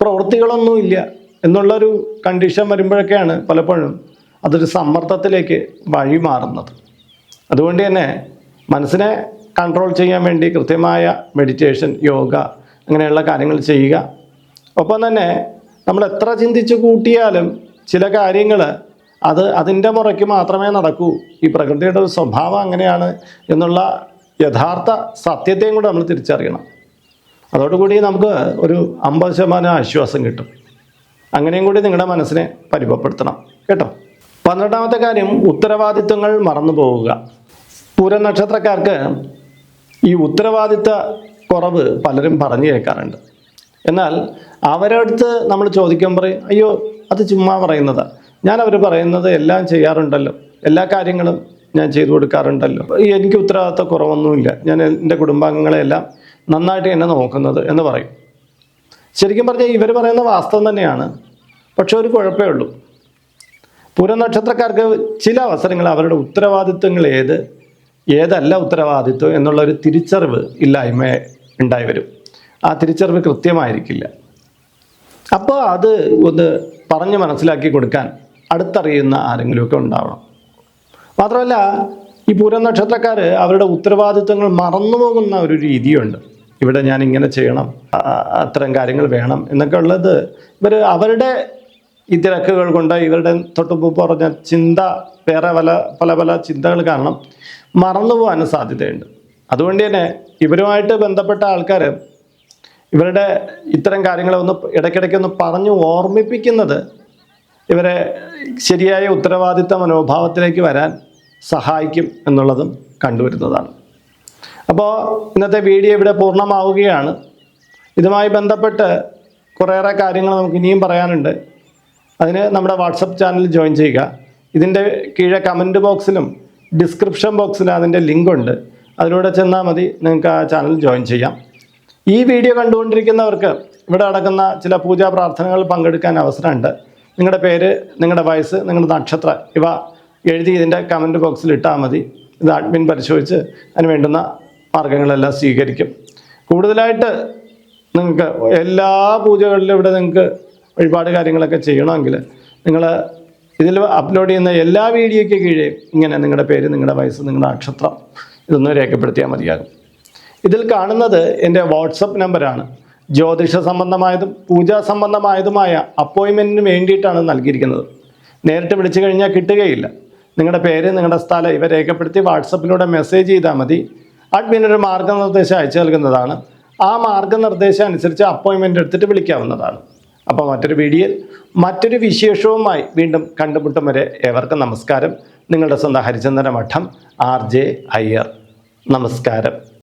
പ്രവൃത്തികളൊന്നുമില്ല എന്നുള്ളൊരു കണ്ടീഷൻ വരുമ്പോഴൊക്കെയാണ് പലപ്പോഴും അതൊരു സമ്മർദ്ദത്തിലേക്ക് വഴി മാറുന്നത്. അതുകൊണ്ട് തന്നെ മനസ്സിനെ കൺട്രോൾ ചെയ്യാൻ വേണ്ടി കൃത്യമായ മെഡിറ്റേഷൻ, യോഗ അങ്ങനെയുള്ള കാര്യങ്ങൾ ചെയ്യുക. ഒപ്പം തന്നെ നമ്മൾ എത്ര ചിന്തിച്ച് കൂട്ടിയാലും ചില കാര്യങ്ങൾ അതിൻ്റെ മുറയ്ക്ക് മാത്രമേ നടക്കൂ. ഈ പ്രകൃതിയുടെ ഒരു സ്വഭാവം അങ്ങനെയാണ് എന്നുള്ള യഥാർത്ഥ സത്യത്തെയും കൂടെ നമ്മൾ തിരിച്ചറിയണം. അതോടുകൂടി നമുക്ക് ഒരു 50% ആശ്വാസം കിട്ടും. അങ്ങനെയും കൂടി നിങ്ങളുടെ മനസ്സിനെ പരിഭവപ്പെടുത്തണം കേട്ടോ. 12ാമത്തെ കാര്യം, ഉത്തരവാദിത്വങ്ങൾ മറന്നു പോവുക. പൂരം നക്ഷത്രക്കാർക്ക് ഈ ഉത്തരവാദിത്വ കുറവ് പലരും പറഞ്ഞു കേൾക്കാറുണ്ട്. എന്നാൽ അവരടുത്ത് നമ്മൾ ചോദിക്കുമ്പോൾ പറയും, അയ്യോ അത് ചുമ്മാ പറയുന്നതാണ്, ഞാൻ അവർ പറയുന്നത് എല്ലാം ചെയ്യാറുണ്ടല്ലോ, എല്ലാ കാര്യങ്ങളും ഞാൻ ചെയ്തു കൊടുക്കാറുണ്ടല്ലോ, എനിക്ക് ഉത്തരവാദിത്വ കുറവൊന്നുമില്ല, ഞാൻ എൻ്റെ കുടുംബാംഗങ്ങളെല്ലാം നന്നായിട്ട് എന്നെ നോക്കുന്നത് എന്ന് പറയും. ശരിക്കും പറഞ്ഞാൽ ഇവർ പറയുന്ന വാസ്തവം തന്നെയാണ്. പക്ഷെ ഒരു കുഴപ്പമേ ഉള്ളൂ. പൂരം നക്ഷത്രക്കാർക്ക് ചില അവസരങ്ങൾ അവരുടെ ഉത്തരവാദിത്വങ്ങൾ ഏതല്ല ഉത്തരവാദിത്വം എന്നുള്ളൊരു തിരിച്ചറിവ് ഇല്ലായ്മ ഉണ്ടായി വരും. ആ തിരിച്ചറിവ് കൃത്യമായിരിക്കില്ല. അപ്പോൾ അത് ഒന്ന് പറഞ്ഞ് മനസ്സിലാക്കി കൊടുക്കാൻ അടുത്തറിയുന്ന ആരെങ്കിലുമൊക്കെ ഉണ്ടാവണം. മാത്രമല്ല ഈ പൂരം നക്ഷത്രക്കാർ അവരുടെ ഉത്തരവാദിത്വങ്ങൾ മറന്നു പോകുന്ന ഒരു രീതിയുണ്ട്. ഇവിടെ ഞാൻ ഇങ്ങനെ ചെയ്യണം, അത്തരം കാര്യങ്ങൾ വേണം എന്നൊക്കെ ഉള്ളത് ഇവർ അവരുടെ ഈ തിരക്കുകൾ കൊണ്ട് ഇവരുടെ തൊട്ടുമുമ്പ് പറഞ്ഞ ചിന്ത വേറെ പല പല ചിന്തകൾ കാരണം മറന്നു പോകാനും സാധ്യതയുണ്ട്. അതുകൊണ്ട് തന്നെ ഇവരുമായിട്ട് ബന്ധപ്പെട്ട ആൾക്കാർ ഇവരുടെ ഇത്തരം കാര്യങ്ങളെ ഒന്ന് ഇടയ്ക്കിടയ്ക്കൊന്ന് പറഞ്ഞു ഓർമ്മിപ്പിക്കുന്നത് ഇവരെ ശരിയായ ഉത്തരവാദിത്ത മനോഭാവത്തിലേക്ക് വരാൻ സഹായിക്കും എന്നുള്ളതും കണ്ടുവരുന്നതാണ്. അപ്പോൾ ഇന്നത്തെ വീഡിയോ ഇവിടെ പൂർണ്ണമാവുകയാണ്. ഇതുമായി ബന്ധപ്പെട്ട് കുറേയേറെ കാര്യങ്ങൾ നമുക്ക് ഇനിയും പറയാനുണ്ട്. അതിന് നമ്മുടെ വാട്സപ്പ് ചാനൽ ജോയിൻ ചെയ്യുക. ഇതിൻ്റെ കീഴെ കമൻറ്റ് ബോക്സിലും ഡിസ്ക്രിപ്ഷൻ ബോക്സിലും അതിൻ്റെ ലിങ്ക് ഉണ്ട്. അതിലൂടെ ചെന്നാൽ മതി, നിങ്ങൾക്ക് ആ ചാനൽ ജോയിൻ ചെയ്യാം. ഈ വീഡിയോ കണ്ടുകൊണ്ടിരിക്കുന്നവർക്ക് ഇവിടെ നടക്കുന്ന ചില പൂജാ പ്രാർത്ഥനകൾ പങ്കെടുക്കാൻ അവസരമുണ്ട്. നിങ്ങളുടെ പേര്, നിങ്ങളുടെ വയസ്സ്, നിങ്ങളുടെ നക്ഷത്രം ഇവ എഴുതി ഇതിൻ്റെ കമൻറ്റ് ബോക്സിൽ ഇട്ടാൽ മതി. ഇത് അഡ്മിൻ പരിശോധിച്ച് അതിന് വേണ്ടുന്ന മാർഗ്ഗങ്ങളെല്ലാം സ്വീകരിക്കും. കൂടുതലായിട്ട് നിങ്ങൾക്ക് എല്ലാ പൂജകളിലും ഇവിടെ നിങ്ങൾക്ക് വഴിപാട് കാര്യങ്ങളൊക്കെ ചെയ്യണമെങ്കിൽ നിങ്ങൾ ഇതിൽ അപ്ലോഡ് ചെയ്യുന്ന എല്ലാ വീഡിയോയ്ക്ക് കീഴേ ഇങ്ങനെ നിങ്ങളുടെ പേര്, നിങ്ങളുടെ വയസ്സ്, നിങ്ങളുടെ നക്ഷത്രം ഇതൊന്നും രേഖപ്പെടുത്തിയാൽ മതിയാകും. ഇതിൽ കാണുന്നത് എൻ്റെ വാട്സപ്പ് നമ്പറാണ്. ജ്യോതിഷ സംബന്ധമായതും പൂജാ സംബന്ധമായതുമായ അപ്പോയിൻമെൻറ്റിന് വേണ്ടിയിട്ടാണ് നൽകിയിരിക്കുന്നത്. നേരിട്ട് വിളിച്ചു കഴിഞ്ഞാൽ കിട്ടുകയില്ല. നിങ്ങളുടെ പേര്, നിങ്ങളുടെ സ്ഥലം ഇവ രേഖപ്പെടുത്തി വാട്സപ്പിലൂടെ മെസ്സേജ് ചെയ്താൽ മതി. അഡ്മിനൊരു മാർഗ്ഗനിർദ്ദേശം അയച്ചു നൽകുന്നതാണ്. ആ മാർഗ്ഗനിർദ്ദേശം അനുസരിച്ച് അപ്പോയിൻമെൻ്റ് എടുത്തിട്ട് വിളിക്കാവുന്നതാണ്. അപ്പോൾ മറ്റൊരു വീഡിയോയിൽ മറ്റൊരു വിശേഷവുമായി വീണ്ടും കണ്ടുമുട്ടും വരെ ഏവർക്കും നമസ്കാരം. നിങ്ങളുടെ സ്വന്തം ഹരിചന്ദന മഠം RJ അയ്യർ. നമസ്കാരം.